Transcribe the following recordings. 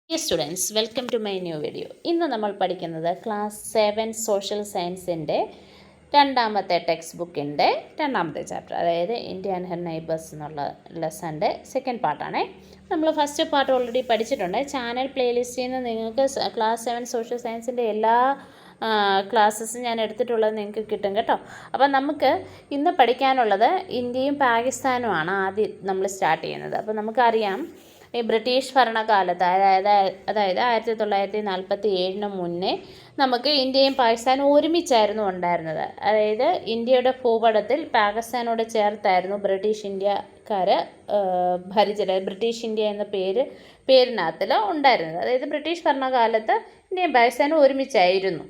Dear students, welcome to my new video. ഇന്ന് നമ്മൾ പഠിക്കുന്നത് ക്ലാസ് 7 സോഷ്യൽ സയൻസിൻ്റെ രണ്ടാമത്തെ ടെക്സ്റ്റ് ബുക്കിൻ്റെ രണ്ടാമത്തെ ചാപ്റ്റർ, അതായത് ഇന്ത്യ ആൻഡ് ഹെർ നൈബേഴ്സ് എന്നുള്ള ലെസൻ്റെ സെക്കൻഡ് പാർട്ടാണ്. നമ്മൾ ഫസ്റ്റ് പാർട്ട് ഓൾറെഡി പഠിച്ചിട്ടുണ്ട്. ചാനൽ പ്ലേലിസ്റ്റിൽ നിന്ന് നിങ്ങൾക്ക് ക്ലാസ് 7 സോഷ്യൽ സയൻസിൻ്റെ എല്ലാ ക്ലാസ്സസും ഞാൻ എടുത്തിട്ടുള്ളത് നിങ്ങൾക്ക് കിട്ടും കേട്ടോ. അപ്പം നമുക്ക് ഇന്ന് പഠിക്കാനുള്ളത് ഇന്ത്യയും പാകിസ്ഥാനുമാണ് ആദ്യം നമ്മൾ സ്റ്റാർട്ട് ചെയ്യുന്നത്. അപ്പോൾ നമുക്കറിയാം, ഈ ബ്രിട്ടീഷ് ഭരണകാലത്ത് അതായത് 1947 മുന്നേ നമുക്ക് ഇന്ത്യയും പാകിസ്ഥാനും ഒരുമിച്ചായിരുന്നു ഉണ്ടായിരുന്നത്. അതായത് ഇന്ത്യയുടെ ഭൂപടത്തിൽ പാകിസ്ഥാനോട് ചേർത്തായിരുന്നു ബ്രിട്ടീഷ് ഇന്ത്യക്കാർ ഭരിച്ചത്. ബ്രിട്ടീഷ് ഇന്ത്യ എന്ന പേരിനകത്തിൽ ഉണ്ടായിരുന്നത്. അതായത് ബ്രിട്ടീഷ് ഭരണകാലത്ത് ഇന്ത്യയും പാകിസ്ഥാനും ഒരുമിച്ചായിരുന്നു.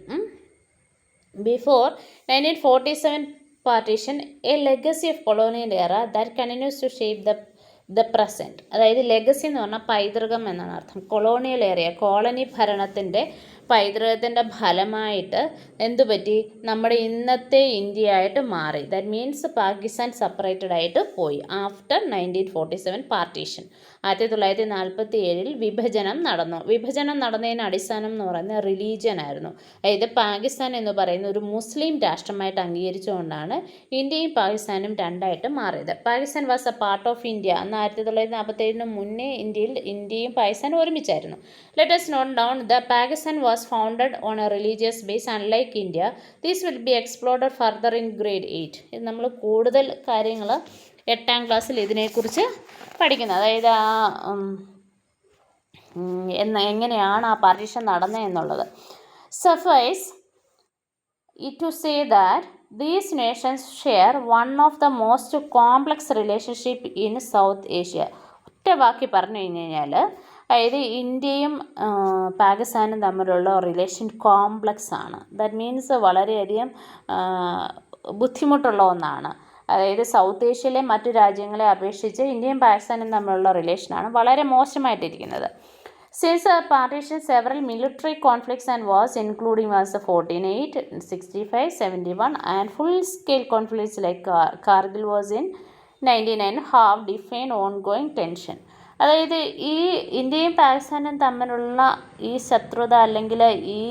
Before 1947 partition, a legacy of colonial era that continues to shape the present. അതായത് ലെഗസി എന്ന് പറഞ്ഞാൽ പൈതൃകം എന്നാണ് അർത്ഥം. കൊളോണിയൽ ഏരിയ, കോളനി ഭരണത്തിൻ്റെ പൈതൃകത്തിൻ്റെ ഫലമായിട്ട് എന്തുപറ്റി, നമ്മുടെ ഇന്നത്തെ ഇന്ത്യയായിട്ട് മാറി. ദാറ്റ് മീൻസ് പാകിസ്ഥാൻ സെപ്പറേറ്റഡ് ആയിട്ട് പോയി ആഫ്റ്റർ 1947 പാർട്ടീഷൻ. 1947 വിഭജനം നടന്നു. വിഭജനം നടന്നതിന് അടിസ്ഥാനം എന്ന് പറയുന്നത് റിലീജിയൻ ആയിരുന്നു. അതായത് പാകിസ്ഥാൻ എന്ന് പറയുന്ന ഒരു മുസ്ലിം രാഷ്ട്രമായിട്ട് അംഗീകരിച്ചുകൊണ്ടാണ് ഇന്ത്യയും പാകിസ്ഥാനും രണ്ടായിട്ട് മാറിയത്. Pakistan was a part of India. അന്ന് 1947 മുന്നേ ഇന്ത്യയും പാകിസ്ഥാനും ഒരുമിച്ചായിരുന്നു. Let us note down the Pakistan was founded on a religious base. Unlike India, this will be explored further in grade 8. ഇത് നമ്മൾ കൂടുതൽ കാര്യങ്ങൾ 8ാം ക്ലാസ്സിൽ ഇതിനെക്കുറിച്ച് പഠിക്കുന്നത്. അതായത് എങ്ങനെയാണ് ആ partition നടന്നതെന്നുള്ളത്. സഫൈസ് it to say that these nations share one of the most complex relationship in South Asia. ഒറ്റ വാക്കി പറഞ്ഞു കഴിഞ്ഞാൽ, അതായത് ഇന്ത്യയും പാകിസ്ഥാനും തമ്മിലുള്ള റിലേഷൻ കോംപ്ലക്സ് ആണ്. ദാറ്റ് മീൻസ് വളരെയധികം ബുദ്ധിമുട്ടുള്ള ഒന്നാണ്. അതായത് സൗത്ത് ഏഷ്യയിലെ മറ്റു രാജ്യങ്ങളെ അപേക്ഷിച്ച് ഇന്ത്യയും പാകിസ്ഥാനും തമ്മിലുള്ള റിലേഷനാണ് വളരെ മോശമായിട്ടിരിക്കുന്നത്. Since the partition, several military conflicts and wars, including wars of 1408, 65, 71, and full-scale conflicts like Kargil was in 1999, have defined ongoing tension. അതായത് ഈ ഇന്ത്യയും പാകിസ്ഥാനും തമ്മിലുള്ള ഈ ശത്രുത അല്ലെങ്കിൽ ഈ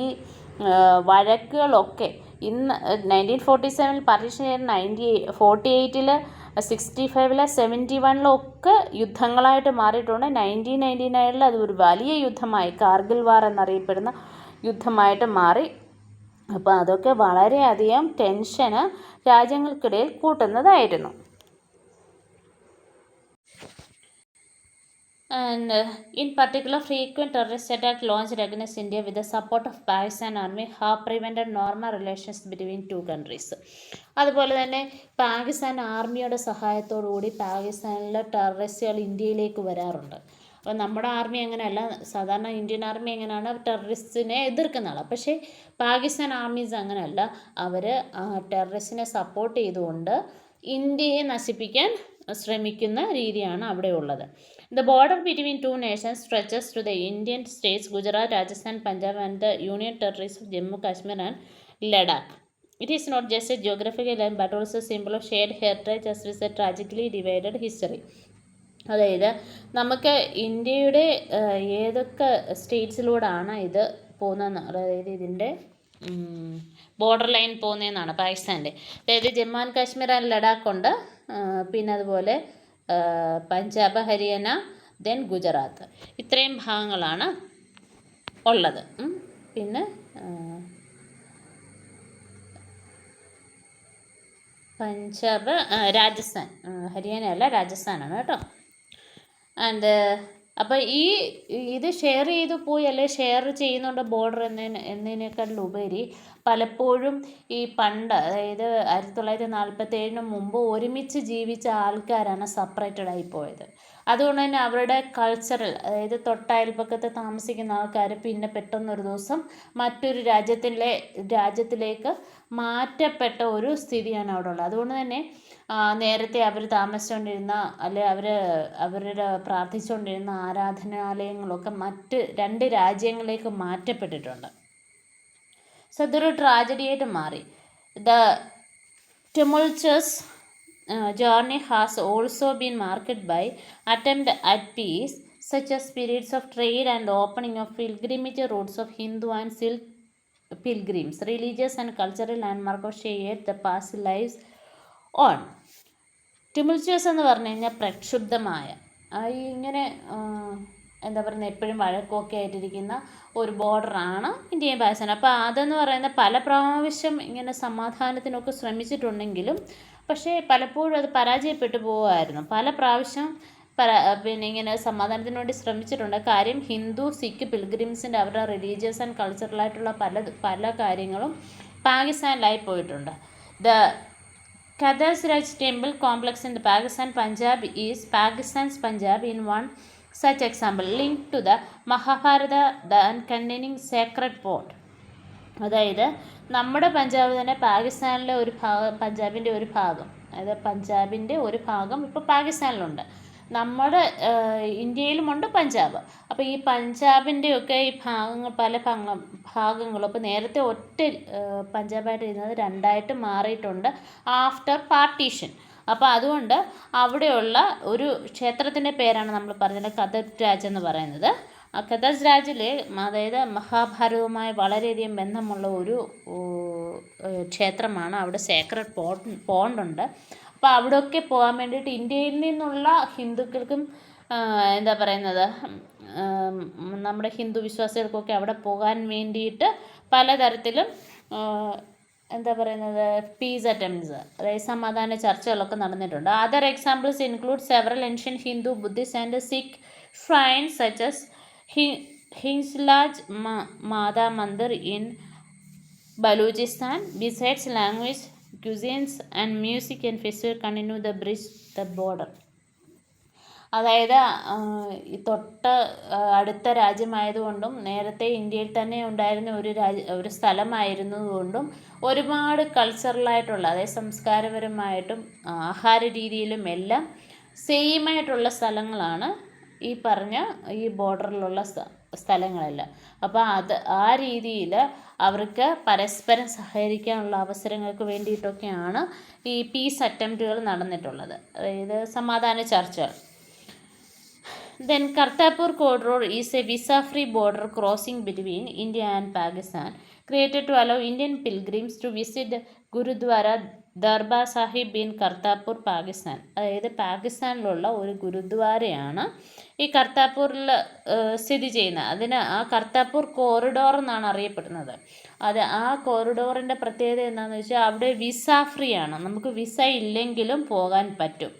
വഴക്കുകളൊക്കെ ഇന്ന് 1947 പാർട്ടീഷൻ ചെയ്ത് 1948 65 71 യുദ്ധങ്ങളായിട്ട് മാറിയിട്ടുണ്ട്. 1999 അത് ഒരു വലിയ യുദ്ധമായി, കാർഗിൽ വാർ എന്നറിയപ്പെടുന്ന യുദ്ധമായിട്ട് മാറി. അപ്പോൾ അതൊക്കെ വളരെയധികം ടെൻഷന് രാജ്യങ്ങൾക്കിടയിൽ കൂട്ടുന്നതായിരുന്നു. And in particular, frequent terrorist attacks launched against India with the support of Pakistan army have prevented normal relations between two countries. അതുപോലെ തന്നെ പാകിസ്ഥാൻ ആർമിയുടെ സഹായത്തോടുകൂടി പാകിസ്ഥാനിലെ ടെററിസ്റ്റുകൾ ഇന്ത്യയിലേക്ക് വരാറുണ്ട്. അപ്പോൾ നമ്മുടെ ആർമി അങ്ങനെയല്ല. സാധാരണ ഇന്ത്യൻ ആർമി എങ്ങനെയാണ് ടെററിസ്റ്റിനെ എതിർക്കുന്ന ആളാണ്. പക്ഷേ പാകിസ്ഥാൻ ആർമീസ് അങ്ങനെയല്ല. അവർ ടെററിസ്റ്റിനെ സപ്പോർട്ട് ചെയ്തുകൊണ്ട് ഇന്ത്യയെ നശിപ്പിക്കാൻ ശ്രമിക്കുന്ന രീതിയാണ് അവിടെ ഉള്ളത്. The border between two nations stretches to the Indian states Gujarat, Rajasthan, Punjab and the Union Territories of Jammu, Kashmir and Ladakh. It is not just a geographical line but also a symbol of shared heritage as well as a tragically divided history. അതായത് നമുക്ക് ഇന്ത്യയുടെ ഏതൊക്കെ സ്റ്റേറ്റ്സിലൂടെയാണ് ഇത് പോകുന്നതെന്ന്, അതായത് ഇതിൻ്റെ border line പോകുന്നതെന്നാണ് പാകിസ്ഥാൻ്റെ. അതായത് ജമ്മു ആൻഡ് കാശ്മീർ ആൻഡ് ലഡാക്ക് ഉണ്ട്, പിന്നെ അതുപോലെ പഞ്ചാബ്, ഹരിയാന, ദെൻ ഗുജറാത്ത്, ഇത്രയും ഭാഗങ്ങളാണ് ഉള്ളത്. പിന്നെ പഞ്ചാബ്, രാജസ്ഥാൻ, ഹരിയാന അല്ല രാജസ്ഥാനാണ് കേട്ടോ. ആൻഡ് അപ്പോൾ ഇത് ഷെയർ ചെയ്തു പോയി അല്ലെ ഷെയർ ചെയ്യുന്നുണ്ട് ബോർഡർ എന്നതിനേക്കാളുപരി പലപ്പോഴും ഈ പണ്ട്, അതായത് 1947 മുമ്പ് ഒരുമിച്ച് ജീവിച്ച ആൾക്കാരാണ് സെപ്പറേറ്റഡ് ആയി പോയത്. അതുകൊണ്ട് തന്നെ അവരുടെ കൾച്ചറൽ, അതായത് തൊട്ടയൽപ്പക്കത്ത് താമസിക്കുന്ന ആൾക്കാർ പിന്നെ പെട്ടെന്നൊരു ദിവസം മറ്റൊരു രാജ്യത്തിലേക്ക് മാറ്റപ്പെട്ട ഒരു സ്ഥിതിയാണ് അവിടെ ഉള്ളത്. അതുകൊണ്ട് തന്നെ നേരത്തെ അവർ താമസിച്ചുകൊണ്ടിരുന്ന അല്ലെ അവരുടെ പ്രാർത്ഥിച്ചുകൊണ്ടിരുന്ന ആരാധനാലയങ്ങളൊക്കെ മറ്റ് 2 രാജ്യങ്ങളിലേക്ക് മാറ്റപ്പെട്ടിട്ടുണ്ട്. സോ അതൊരു ട്രാജഡിയായിട്ട് മാറി. The tumultuous journey has also been marked by attempt at peace such as periods of trade and the opening of pilgrimage routes of Hindu and Sikh pilgrims. Religious and cultural landmark of shared the past lives on. ടിമിൾച്വസ് എന്ന് പറഞ്ഞു കഴിഞ്ഞാൽ പ്രക്ഷുബ്ധമായ ഇങ്ങനെ എന്താ പറയുന്നത് എപ്പോഴും വഴക്കൊക്കെ ആയിട്ടിരിക്കുന്ന ഒരു ബോർഡറാണ് ഇന്ത്യയും പാകിസ്ഥാനും. അപ്പോൾ അതെന്ന് പറയുന്നത് പല പ്രാവശ്യം ഇങ്ങനെ സമാധാനത്തിനൊക്കെ ശ്രമിച്ചിട്ടുണ്ടെങ്കിലും പക്ഷേ പലപ്പോഴും അത് പരാജയപ്പെട്ടു പോകുമായിരുന്നു. പല പ്രാവശ്യം പിന്നെ ഇങ്ങനെ സമാധാനത്തിന് വേണ്ടി ശ്രമിച്ചിട്ടുണ്ട്. കാര്യം ഹിന്ദു സിഖ് പിൽഗ്രിംസിൻ്റെ അവരുടെ റിലീജിയസ് ആൻഡ് കൾച്ചറലായിട്ടുള്ള പല കാര്യങ്ങളും പാകിസ്ഥാനിലായി പോയിട്ടുണ്ട്. The Kathasraj temple complex in the Pakistan Punjab is Pakistan's Punjab in one such example linked to the Mahabharata and containing sacred pot. അതായത് നമ്മുടെ പഞ്ചാബ് തന്നെ പാകിസ്ഥാനിലെ ഒരു ഭാഗം, പഞ്ചാബിൻ്റെ ഒരു ഭാഗം, അതായത് പഞ്ചാബിൻ്റെ ഒരു ഭാഗം ഇപ്പോൾ പാകിസ്ഥാനിലുണ്ട്. നമ്മുടെ ഇന്ത്യയിലുമുണ്ട് പഞ്ചാബ്. അപ്പോൾ ഈ പഞ്ചാബിൻ്റെയൊക്കെ ഈ ഭാഗങ്ങൾ പല ഭാഗങ്ങളും അപ്പോൾ നേരത്തെ ഒറ്റ പഞ്ചാബായിട്ട് ഇരുന്നത് രണ്ടായിട്ട് മാറിയിട്ടുണ്ട് ആഫ്റ്റർ പാർട്ടീഷൻ. അപ്പോൾ അതുകൊണ്ട് അവിടെയുള്ള ഒരു ക്ഷേത്രത്തിൻ്റെ പേരാണ് നമ്മൾ പറഞ്ഞത് കഥസ്രാജ് എന്ന് പറയുന്നത്. ആ കഥസ്രാജിൽ അതായത് മഹാഭാരതവുമായി വളരെയധികം ബന്ധമുള്ള ഒരു ക്ഷേത്രമാണ്. അവിടെ സേക്രഡ് പോണ്ടുണ്ട്. അപ്പോൾ അവിടെയൊക്കെ പോകാൻ വേണ്ടിയിട്ട് ഇന്ത്യയിൽ നിന്നുള്ള ഹിന്ദുക്കൾക്കും എന്താ പറയുന്നത് നമ്മുടെ ഹിന്ദു വിശ്വാസികൾക്കൊക്കെ അവിടെ പോകാൻ വേണ്ടിയിട്ട് പലതരത്തിലും എന്താ പറയുന്നത് പീസ് അറ്റംപ്റ്റ്സ്, അതായത് സമാധാന ചർച്ചകളൊക്കെ നടന്നിട്ടുണ്ട്. Other examples include several ancient Hindu, Buddhist and Sikh shrines such as Hinglaj Mata Mandir in Balochistan. Besides language, cuisines and music and festival continue the bridge the border. അതായത് തൊട്ട് അടുത്ത രാജ്യമായതുകൊണ്ടും നേരത്തെ ഇന്ത്യയിൽ തന്നെ ഉണ്ടായിരുന്ന ഒരു സ്ഥലമായിരുന്നതുകൊണ്ടും ഒരുപാട് കൾച്ചറലായിട്ടുള്ള, അതായത് സംസ്കാരപരമായിട്ടും ആഹാര രീതിയിലും എല്ലാം സെയിമായിട്ടുള്ള സ്ഥലങ്ങളാണ് ഈ പറഞ്ഞ ഈ ബോർഡറിലുള്ള സ്ഥലങ്ങളെല്ലാം. അപ്പോൾ ആ രീതിയിൽ അവർക്ക് പരസ്പരം സഹകരിക്കാനുള്ള അവസരങ്ങൾക്ക് വേണ്ടിയിട്ടൊക്കെയാണ് ഈ പീസ് അറ്റംപ്റ്റുകൾ നടന്നിട്ടുള്ളത്, അതായത് സമാധാന ചർച്ചകൾ. Then Kartarpur Corridor is a visa-free border crossing between India and Pakistan, created to allow Indian pilgrims to visit Gurudwara Darbar Sahib in Kartarpur, Pakistan. അതായത് പാകിസ്ഥാനിലുള്ള ഒരു ഗുരുദ്വാരയാണ് ഈ കർത്താർപൂരിൽ സ്ഥിതി ചെയ്യുന്നത്. അതിന് ആ കർത്താർപൂർ കോറിഡോർ എന്നാണ് അറിയപ്പെടുന്നത്. ആ കോറിഡോറിൻ്റെ പ്രത്യേകത എന്താണെന്ന് വെച്ചാൽ അവിടെ വിസ ഫ്രീ ആണ്, നമുക്ക് വിസ ഇല്ലെങ്കിലും പോകാൻ പറ്റും.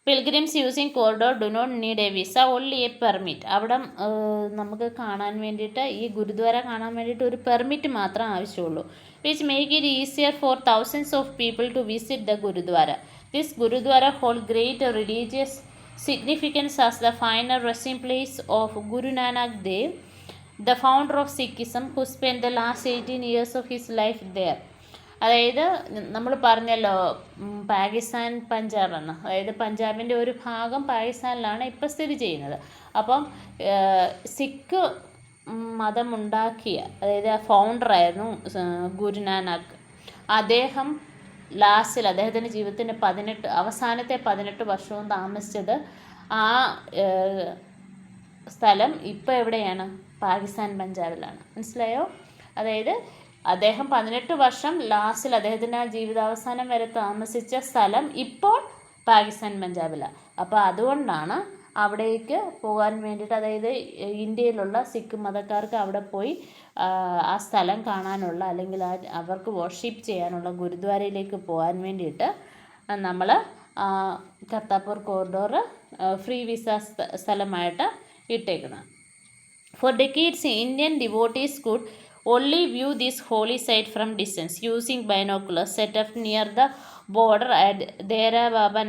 Pilgrims using corridor do not need a visa, only a permit. അവിടെ നമുക്ക് കാണാൻ വേണ്ടിയിട്ട് ഈ ഗുരുദ്വാര കാണാൻ വേണ്ടിയിട്ട് ഒരു പെർമിറ്റ് മാത്രം ആവശ്യമുള്ളൂ. which make it easier for thousands of people to visit the Gurudwara. This Gurudwara holds great religious significance as the final resting place of Guru Nanak Dev, the founder of Sikhism, who spent the last 18 years of his life there. അതായത് നമ്മൾ പറഞ്ഞല്ലോ പാകിസ്ഥാൻ പഞ്ചാബാണ്, അതായത് പഞ്ചാബിൻ്റെ ഒരു ഭാഗം പാകിസ്ഥാനിലാണ് ഇപ്പോൾ സ്ഥിതി ചെയ്യുന്നത്. അപ്പം സിഖ് മതമുണ്ടാക്കിയ, അതായത് ഫൗണ്ടറായിരുന്നു ഗുരുനാനക്. അദ്ദേഹം ലാസ്റ്റിൽ അദ്ദേഹത്തിൻ്റെ ജീവിതത്തിൻ്റെ അവസാനത്തെ 18 വർഷവും താമസിച്ചത് ആ സ്ഥലം ഇപ്പോൾ എവിടെയാണ്? പാകിസ്ഥാൻ പഞ്ചാബിലാണ്. മനസ്സിലായോ? അതായത് അദ്ദേഹം 18 വർഷം ലാസ്റ്റിൽ അദ്ദേഹത്തിൻ്റെ ജീവിതാവസാനം വരെ താമസിച്ച സ്ഥലം ഇപ്പോൾ പാകിസ്ഥാൻ പഞ്ചാബിലാണ്. അപ്പോൾ അതുകൊണ്ടാണ് അവിടേക്ക് പോകാൻ വേണ്ടിയിട്ട്, അതായത് ഇന്ത്യയിലുള്ള സിഖ് മതക്കാർക്ക് അവിടെ പോയി ആ സ്ഥലം കാണാനുള്ള അല്ലെങ്കിൽ അവർക്ക് വർഷിപ്പ് ചെയ്യാനുള്ള ഗുരുദ്വാരയിലേക്ക് പോകാൻ വേണ്ടിയിട്ട് നമ്മൾ കർത്താർപൂർ കോറിഡോർ ഫ്രീ വിസ സ്ഥലമായിട്ട് ഇട്ടേക്കുന്നത്. For decades Indian devotees could only view this holy site from distance using binoculars set up near the border at Dera Baba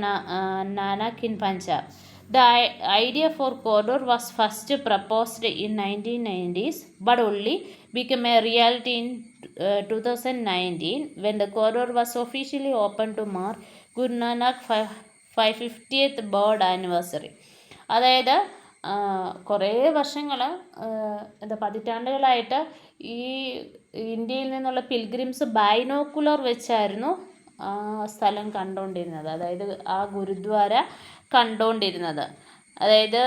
Nanak in Punjab. The idea for corridor was first proposed in 1990s but only became a reality in 2019 when the corridor was officially opened to mark Guru Nanak 550th birth anniversary. അതായത് കുറേ വർഷങ്ങൾ പതിറ്റാണ്ടുകളായിട്ട് ഈ ഇന്ത്യയിൽ നിന്നുള്ള pilgrims binocular വെച്ചായിരുന്നു ആ സ്ഥലം കണ്ടുകൊണ്ടിരുന്നത്, അതായത് ആ ഗുരുദ്വാര കണ്ടുകൊണ്ടിരുന്നത്. അതായത്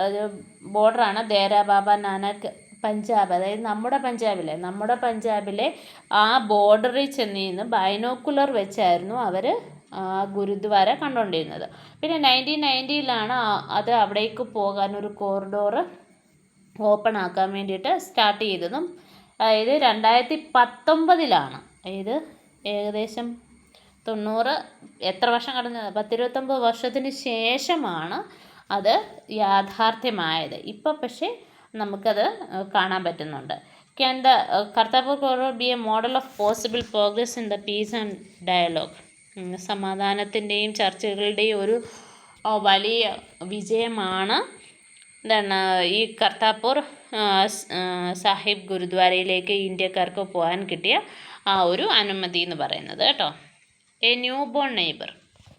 ഒരു ബോർഡറാണ് ദേര ബാബ നാനക് പഞ്ചാബ്, അതായത് നമ്മുടെ പഞ്ചാബിലെ ആ ബോർഡറിൽ ചെന്ന് ബൈനോക്കുലർ വെച്ചായിരുന്നു അവർ ഗുരുദ്വാര കണ്ടുകൊണ്ടിരുന്നത്. പിന്നെ 1990 അത് അവിടേക്ക് പോകാൻ ഒരു കോറിഡോർ ഓപ്പൺ ആക്കാൻ വേണ്ടിയിട്ട് സ്റ്റാർട്ട് ചെയ്തതും. അതായത് 2019 അതായത് ഏകദേശം 90 എത്ര വർഷം കടന്നു, 10-29 വർഷത്തിന് ശേഷമാണ് അത് യാഥാർത്ഥ്യമായത്. ഇപ്പം പക്ഷേ നമുക്കത് കാണാൻ പറ്റുന്നുണ്ട്. Can the Kartarpur corridor be a model of possible progress in the peace and dialogue? സമാധാനത്തിൻ്റെയും ചർച്ചകളുടെയും ഒരു വലിയ വിജയമാണ് എന്താണ് ഈ കർത്താർപൂർ സാഹിബ് ഗുരുദ്വാരയിലേക്ക് ഇന്ത്യക്കാർക്ക് പോകാൻ കിട്ടിയ ആ ഒരു അനുമതി എന്ന് പറയുന്നത് കേട്ടോ. എ ന്യൂ ബോൺ നെയ്ബർ,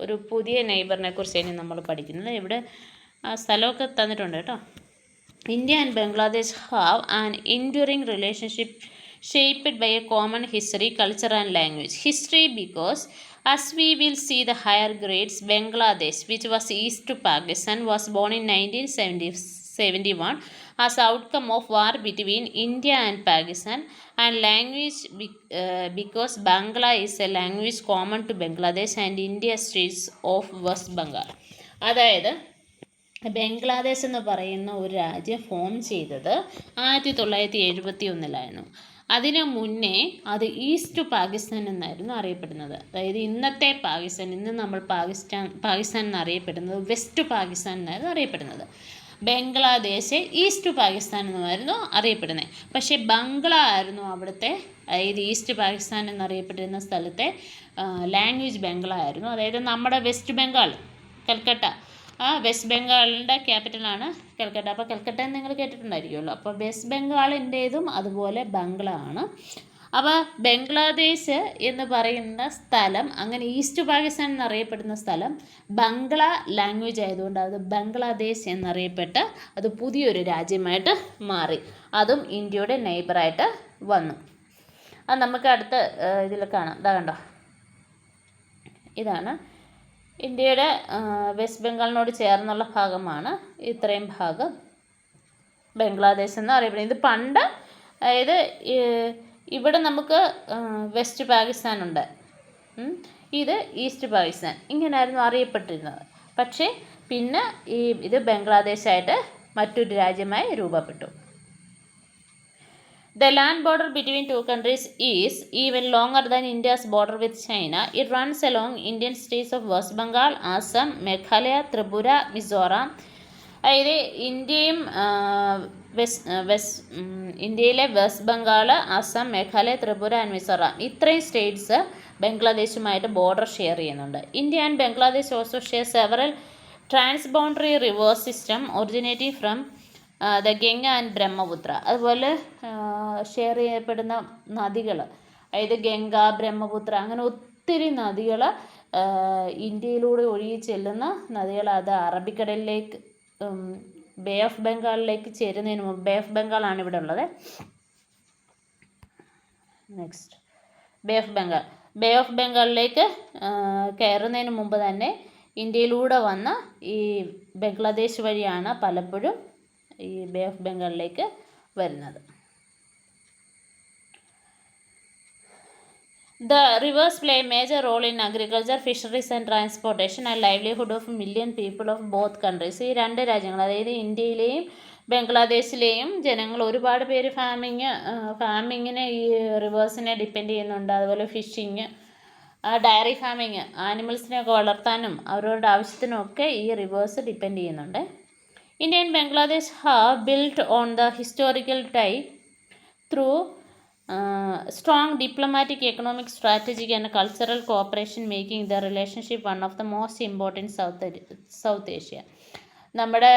ഒരു പുതിയ നെയ്ബറിനെ കുറിച്ചാണ് നമ്മൾ പഠിക്കുന്നത്. ഇവിടെ സ്ഥലമൊക്കെ തന്നിട്ടുണ്ട് കേട്ടോ. India and Bangladesh have an enduring relationship shaped by a common history, culture and language. History because as we will see the higher grades, Bangladesh, which was east to Pakistan, was born in 1971 as outcome of war between India and Pakistan, and language because Bangla is a language common to Bangladesh and India states of West Bengal. അതായത് ബംഗ്ലാദേശ് എന്ന് പറയുന്ന ഒരു രാജ്യം form ചെയ്തത് 1971 അതിനു മുന്നേ അത് east Pakistan എന്നായിരുന്നു അറിയപ്പെടുന്നത്. അതായത് ഇന്നത്തെ പാകിസ്ഥാൻ, ഇന്ന് നമ്മൾ പാകിസ്ഥാൻ എന്നറിയപ്പെടുന്നത് വെസ്റ്റ് പാകിസ്ഥാൻ എന്നായിരുന്നു അറിയപ്പെടുന്നത്. ബംഗ്ലാദേശ് ഈസ്റ്റ് പാകിസ്ഥാൻ എന്നുമായിരുന്നു അറിയപ്പെടുന്നത്. പക്ഷേ ബംഗ്ല ആയിരുന്നു അവിടുത്തെ, അതായത് ഈസ്റ്റ് പാകിസ്ഥാൻ എന്നറിയപ്പെട്ടിരുന്ന സ്ഥലത്തെ ലാംഗ്വേജ് ബംഗ്ല ആയിരുന്നു. അതായത് നമ്മുടെ വെസ്റ്റ് ബംഗാൾ, കൽക്കട്ട, വെസ്റ്റ് ബംഗാളിൻ്റെ ക്യാപിറ്റലാണ് കൽക്കട്ട. അപ്പോൾ കൽക്കട്ട എന്ന് നിങ്ങൾ കേട്ടിട്ടുണ്ടായിരിക്കുമല്ലോ. അപ്പോൾ വെസ്റ്റ് ബംഗാളിൻ്റേതും അതുപോലെ ബംഗ്ല ആണ്. അപ്പോൾ ബംഗ്ലാദേശ് എന്ന് പറയുന്ന സ്ഥലം, അങ്ങനെ ഈസ്റ്റ് പാകിസ്ഥാൻ എന്നറിയപ്പെടുന്ന സ്ഥലം ബംഗ്ല ലാംഗ്വേജ് ആയതുകൊണ്ട് അത് ബംഗ്ലാദേശ് എന്നറിയപ്പെട്ട് അത് പുതിയൊരു രാജ്യമായിട്ട് മാറി. അതും ഇന്ത്യയുടെ നെയ്ബറായിട്ട് വന്നു. അത് നമുക്ക് അടുത്ത ഇതിൽ കാണാം. ഇതാ കണ്ടോ, ഇതാണ് ഇന്ത്യയുടെ വെസ്റ്റ് ബംഗാളിനോട് ചേർന്നുള്ള ഭാഗമാണ് ഇത്രയും ഭാഗം ബംഗ്ലാദേശ് എന്ന് അറിയപ്പെടുന്നത്. ഇത് പണ്ട്, അതായത് ഇവിടെ നമുക്ക് വെസ്റ്റ് പാകിസ്ഥാനുണ്ട്, ഇത് ഈസ്റ്റ് പാകിസ്ഥാൻ, ഇങ്ങനെയായിരുന്നു അറിയപ്പെട്ടിരുന്നത്. പക്ഷേ പിന്നെ ഇത് ബംഗ്ലാദേശായിട്ട് മറ്റൊരു രാജ്യമായി രൂപപ്പെട്ടു. The land border between two countries is even longer than India's border with China. It runs along Indian states of West Bengal, Assam, Meghalaya, Tripura, Mizoram. അതായത് ഇന്ത്യയിലെ വെസ്റ്റ് ബംഗാൾ, അസം, മേഘാലയ, ത്രിപുര ആൻഡ് മിസോറാം, ഇത്രയും സ്റ്റേറ്റ്സ് ബംഗ്ലാദേശുമായിട്ട് ബോർഡർ ഷെയർ ചെയ്യുന്നുണ്ട്. India and Bangladesh also share several transboundary river system originating from the Ganga and Brahmaputra. അതുപോലെ share ചെയ്യപ്പെടുന്ന നദികൾ, അതായത് ഗംഗ, ബ്രഹ്മപുത്ര, അങ്ങനെ ഒത്തിരി നദികൾ ഇന്ത്യയിലൂടെ ഒഴുകി ചെല്ലുന്ന നദികൾ. അത് അറബിക്കടലിലേക്ക്, ബേ ഓഫ് ബംഗാളിലേക്ക് ചേരുന്നതിന് മുമ്പ്, ബേ ഓഫ് ബംഗാളാണ് ഇവിടെ ഉള്ളത്. നെക്സ്റ്റ് ബേ ഓഫ് ബംഗാളിലേക്ക് കയറുന്നതിന് മുമ്പ് തന്നെ ഇന്ത്യയിലൂടെ വന്ന ഈ ബംഗ്ലാദേശ് വഴിയാണ് പലപ്പോഴും ഈ ബേ ഓഫ് ബംഗാളിലേക്ക് വരുന്നത്. The rivers play a major role in agriculture, fisheries and transportation and livelihood of million people of both countries. ഈ രണ്ട് രാജ്യങ്ങൾ, അതായത് ഇന്ത്യയിലെയും ബംഗ്ലാദേശിലെയും ജനങ്ങൾ ഒരുപാട് പേര് ഫാമിങ്ങിനെ ഈ റിവേഴ്സിനെ ഡിപ്പെൻഡ് ചെയ്യുന്നുണ്ട്. അതുപോലെ ഫിഷിങ്, ഡയറി ഫാമിങ്, ആനിമൽസിനെയൊക്കെ വളർത്താനും അവരവരുടെ ആവശ്യത്തിനുമൊക്കെ ഈ റിവേഴ്സ് ഡിപ്പെൻഡ് ചെയ്യുന്നുണ്ട്. India and Bangladesh have built on the historical tie through strong diplomatic, economic, strategic and cultural cooperation, making the relationship one of the most important South Asia. നമ്മുടെ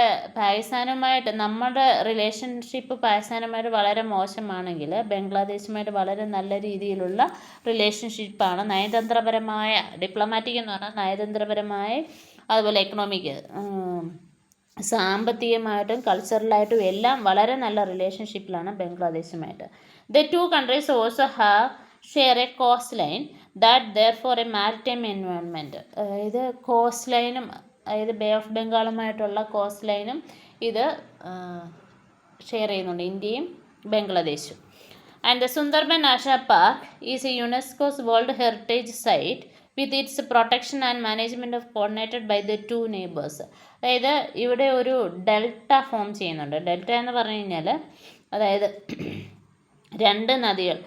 relationship പാകിസ്ഥാനുമായിട്ട് വളരെ മോശമാണെങ്കിൽ ബംഗ്ലാദേശുമായിട്ട് വളരെ നല്ല രീതിയിലുള്ള റിലേഷൻഷിപ്പാണ്. നയതന്ത്രപരമായ, diplomatic എന്ന് പറഞ്ഞാൽ നയതന്ത്രപരമായ, അതുപോലെ economic, സാമ്പത്തികമായിട്ടും കൾച്ചറലായിട്ടും എല്ലാം വളരെ നല്ല റിലേഷൻഷിപ്പിലാണ് ബംഗ്ലാദേശുമായിട്ട്. The two countries also share a coastline that therefore a maritime environment. ഇത് കോസ്റ്റ് ലൈനും അതായത് ബേ ഓഫ് ബംഗാളുമായിട്ടുള്ള കോസ്റ്റ് ലൈനും ഇത് ഷെയർ ചെയ്യുന്നുണ്ട്, ഇന്ത്യയും ബംഗ്ലാദേശും. And the Sundarban national park is a UNESCO's world heritage site with its protection and management of coordinated by the two neighbours. അതായത് ഇവിടെ ഒരു ഡെൽറ്റ ഫോം ചെയ്യുന്നുണ്ട്. ഡെൽറ്റ എന്ന് പറഞ്ഞു കഴിഞ്ഞാൽ അതായത് രണ്ട് നദികൾ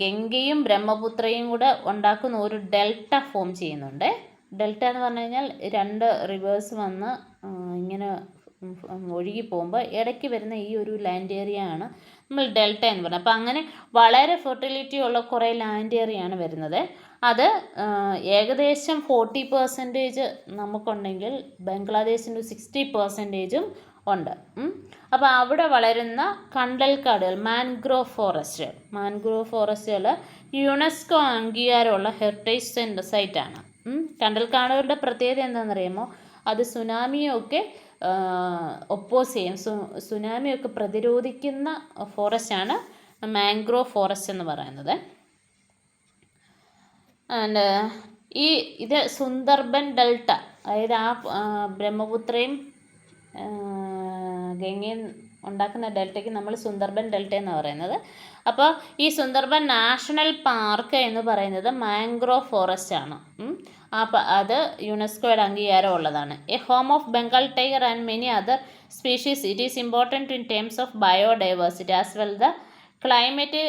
ഗംഗയും ബ്രഹ്മപുത്രയും കൂടെ ഉണ്ടാക്കുന്ന ഒരു ഡെൽറ്റ ഫോം ചെയ്യുന്നുണ്ട്. ഡെൽറ്റ എന്ന് പറഞ്ഞു കഴിഞ്ഞാൽ രണ്ട് റിവേഴ്സ് വന്ന് ഇങ്ങനെ ഒഴുകി പോകുമ്പോൾ ഇടയ്ക്ക് വരുന്ന ഈ ഒരു ലാൻഡ് ഏരിയ ആണ് നമ്മൾ ഡെൽറ്റ എന്ന് പറയുന്നത്. അപ്പോൾ അങ്ങനെ വളരെ ഫെർട്ടിലിറ്റി ഉള്ള കുറേ ലാൻഡ് ഏരിയ ആണ് വരുന്നത്. അത് ഏകദേശം 40% നമുക്കുണ്ടെങ്കിൽ ബംഗ്ലാദേശിൻ്റെ 60% ഉണ്ട്. അപ്പോൾ അവിടെ വളരുന്ന കണ്ടൽക്കാടുകൾ, മാൻഗ്രോവ് ഫോറസ്റ്റുകൾ യുനെസ്കോ അംഗീകാരമുള്ള ഹെറിറ്റേജ് സൈറ്റാണ്. കണ്ടൽക്കാടുകളുടെ പ്രത്യേകത എന്താണെന്നറിയാമോ? അത് സുനാമിയൊക്കെ ഒപ്പോസ് ചെയ്യും, സുനാമിയൊക്കെ പ്രതിരോധിക്കുന്ന ഫോറസ്റ്റാണ് മാൻഗ്രോവ് ഫോറസ്റ്റ് എന്ന് പറയുന്നത്. ആൻഡ് ഇത് സുന്ദർബൻ ഡെൽറ്റ, അതായത് ആ ബ്രഹ്മപുത്രയും ഗംഗയും ഉണ്ടാക്കുന്ന ഡെൽറ്റയ്ക്ക് നമ്മൾ സുന്ദർബൻ ഡെൽറ്റ എന്ന് പറയുന്നത്. അപ്പോൾ ഈ സുന്ദർബൻ നാഷണൽ പാർക്ക് എന്ന് പറയുന്നത് മാൻഗ്രോവ് ഫോറസ്റ്റ് ആണ്. അത് യുനെസ്കോയുടെ അംഗീകാരമുള്ളതാണ്. A home of Bengal tiger and many other species. It is important in terms of biodiversity as well the climate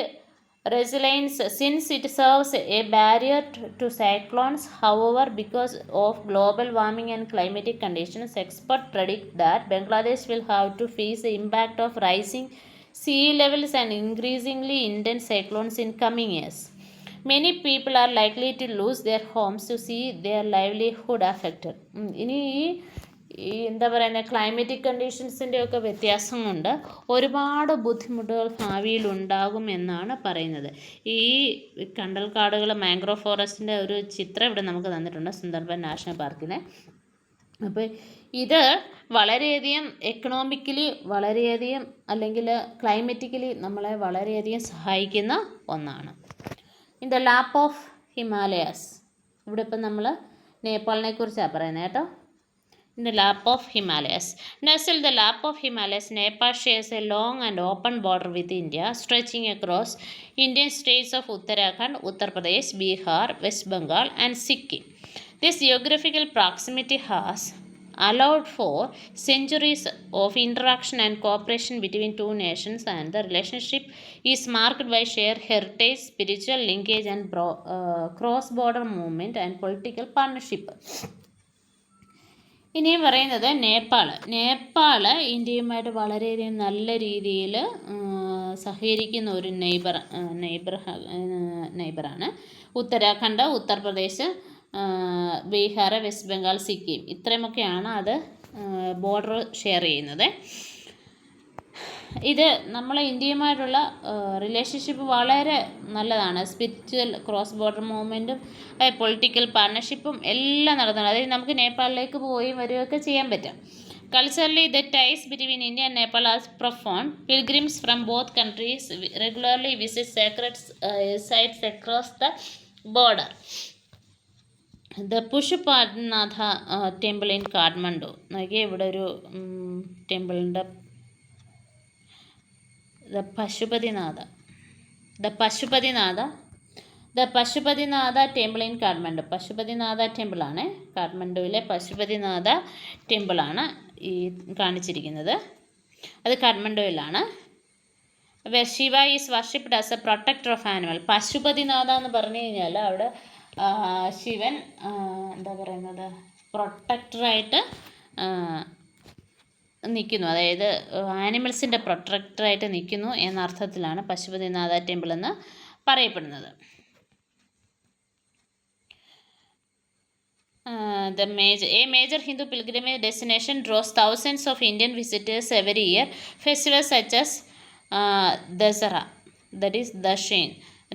resilience since it serves a barrier to cyclones. However, because of global warming and climatic conditions, experts predict that Bangladesh will have to face the impact of rising sea levels and increasingly intense cyclones in coming years. Many people are likely to lose their homes to see their livelihood affected. ഇനി ഈ എന്താ പറയുന്നത്, climatic കണ്ടീഷൻസിൻ്റെ ഒക്കെ വ്യത്യാസം കൊണ്ട് ഒരുപാട് ബുദ്ധിമുട്ടുകൾ ഭാവിയിൽ ഉണ്ടാകുമെന്നാണ് പറയുന്നത്. ഈ കണ്ടൽക്കാടുകൾ, മാംഗ്രോവ് ഫോറസ്റ്റിൻ്റെ ഒരു ചിത്രം ഇവിടെ നമുക്ക് തന്നിട്ടുണ്ട്, സുന്ദർബൻ നാഷണൽ പാർക്കിനെ. അപ്പോൾ ഇത് വളരെയധികം എക്കണോമിക്കലി വളരെയധികം അല്ലെങ്കിൽ ക്ലൈമറ്റിക്കലി നമ്മളെ വളരെയധികം സഹായിക്കുന്ന ഒന്നാണ്. In the lap of Himalayas, ഇവിടെ ഇപ്പം നമ്മൾ നേപ്പാളിനെ കുറിച്ചാണ് പറയുന്നത് കേട്ടോ. In the lap of Himalayas. Nestled the lap of Himalayas, Nepal shares a long and open border with India, stretching across Indian states of Uttarakhand, Uttar Pradesh, Bihar, West Bengal, and Sikkim. This geographical proximity has allowed for centuries of interaction and cooperation between two nations, and the relationship is marked by shared heritage, spiritual linkage, and cross-border movement and political partnership. ഇനിയും പറയുന്നത് നേപ്പാൾ ഇന്ത്യയുമായിട്ട് വളരെയധികം നല്ല രീതിയിൽ സഹകരിക്കുന്ന ഒരു നെയ്ബറാണ്. Uttarakhand, Uttar Pradesh, Bihar, west Bengal, Sikkim ഇത്രയുമൊക്കെയാണ് അത് border share ചെയ്യുന്നത്. ഇത് നമ്മളെ ഇന്ത്യയുമായിട്ടുള്ള റിലേഷൻഷിപ്പ് വളരെ നല്ലതാണ്. സ്പിരിച്വൽ ക്രോസ് ബോർഡർ മൂവ്മെൻറ്റും പൊളിറ്റിക്കൽ പാർട്ണർഷിപ്പും എല്ലാം നടത്തുന്നുണ്ട്. അതായത് നമുക്ക് നേപ്പാളിലേക്ക് പോയി വരികയൊക്കെ ചെയ്യാൻ പറ്റും. Culturally, the ties between India and Nepal are profound. Pilgrims from both countries regularly visit sacred sites across the border. The Pashupatinath temple in Kathmandu. നോക്കിയേ ഇവിടെ ഒരു ടെമ്പിളിൻ്റെ The Pashupatinath temple in Kathmandu. Pashupatinath temple ആണ് കാഠ്മണ്ഡുവിലെ പശുപതിനാഥ ടെമ്പിളാണ് ഈ കാണിച്ചിരിക്കുന്നത്. അത് കാഠ്മണ്ഡുവിലാണ്. where Shiva is worshipped as a protector of animal. Pashupatinath എന്ന് പറഞ്ഞു കഴിഞ്ഞാൽ അവിടെ ശിവൻ എന്താ പറയുന്നത്, പ്രൊട്ടക്ടറായിട്ട് നിൽക്കുന്നു, അതായത് ആനിമൽസിൻ്റെ പ്രൊട്ടക്ടറായിട്ട് നിൽക്കുന്നു എന്ന അർത്ഥത്തിലാണ് പശുപതിനാഥ ടെമ്പിൾ എന്ന് പറയപ്പെടുന്നത്. A major Hindu pilgrimage destination draws thousands of Indian visitors every year. Festivals such as Dasara, that is Dashain,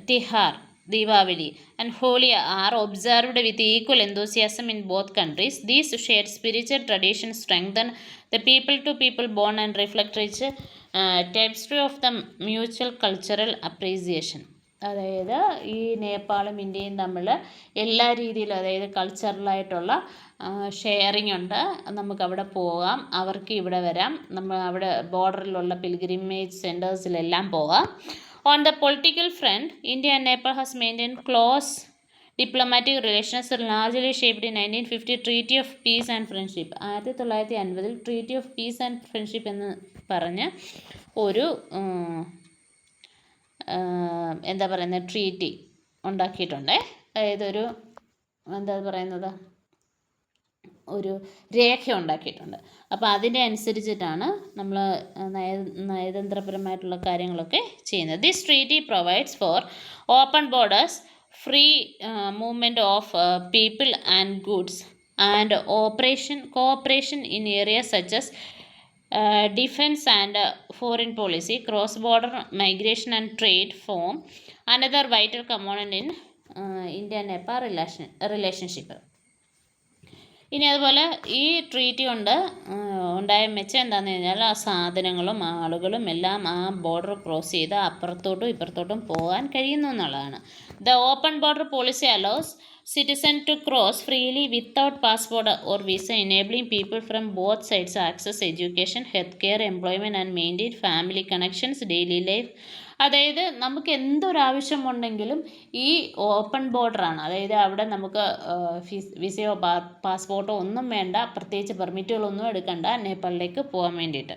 Tihar, Diwali, and Holi are observed with equal enthusiasm in both countries. These shared spiritual traditions strengthen the people-to-people bond and reflect rich tapestry of the mutual cultural appreciation. അതായത് ഈ നേപ്പാളും ഇന്ത്യയും തമ്മിൽ എല്ലാ രീതിയിലും, അതായത് കൾച്ചറലായിട്ടുള്ള sharing ഉണ്ട്, നമുക്കവിടെ പോകാം, അവർക്ക് ഇവിടെ വരാം, നമ്മൾ അവിടെ ബോർഡറിലുള്ള പിൽഗ്രിമേജ് സെൻറ്റേഴ്സിലെല്ലാം പോകാം. On the political front, India and Nepal has maintain close diplomatic relations largely shaped in 1950 treaty of peace and friendship. 1950 treaty of peace and friendship എന്ന് പറഞ്ഞ് ഒരു എന്താ പറയുന്നത് ട്രീറ്റി ഉണ്ടാക്കിയിട്ടുണ്ട്. അതായത് ഒരു എന്താ പറയുന്നത് ഒരു രേഖ ഉണ്ടാക്കിയിട്ടുണ്ട്. അപ്പോൾ അതിൻ്റെ അനുസരിച്ചിട്ടാണ് നമ്മൾ നയതന്ത്രപരമായിട്ടുള്ള കാര്യങ്ങളൊക്കെ ചെയ്യുന്നത്. This treaty provides for open borders, free movement of people and goods and cooperation in areas such as defense and foreign policy. Cross-border migration and trade form another vital component in India-Nepal relationship. ഇനി അതുപോലെ ഈ treaty കൊണ്ട് ഉണ്ടായ മെച്ചം എന്താണെന്ന് കഴിഞ്ഞാൽ ആ സാധനങ്ങളും ആളുകളും എല്ലാം ആ ബോർഡർ ക്രോസ് ചെയ്ത് അപ്പുറത്തോട്ടും ഇപ്പുറത്തോട്ടും പോകാൻ കഴിയുന്നു എന്നുള്ളതാണ്. The open border policy allows citizen to cross freely without passport or visa, enabling people from both sides to access education, healthcare, employment and maintain family connections, daily life. അതായത് നമുക്ക് എന്തൊരാവശ്യമുണ്ടെങ്കിലും ഈ open ബോർഡറാണ്, അതായത് അവിടെ നമുക്ക് വിസയോ പാസ്പോർട്ടോ ഒന്നും വേണ്ട, പ്രത്യേകിച്ച് പെർമിറ്റുകളൊന്നും എടുക്കണ്ട നേപ്പാളിലേക്ക് പോകാൻ വേണ്ടിയിട്ട്.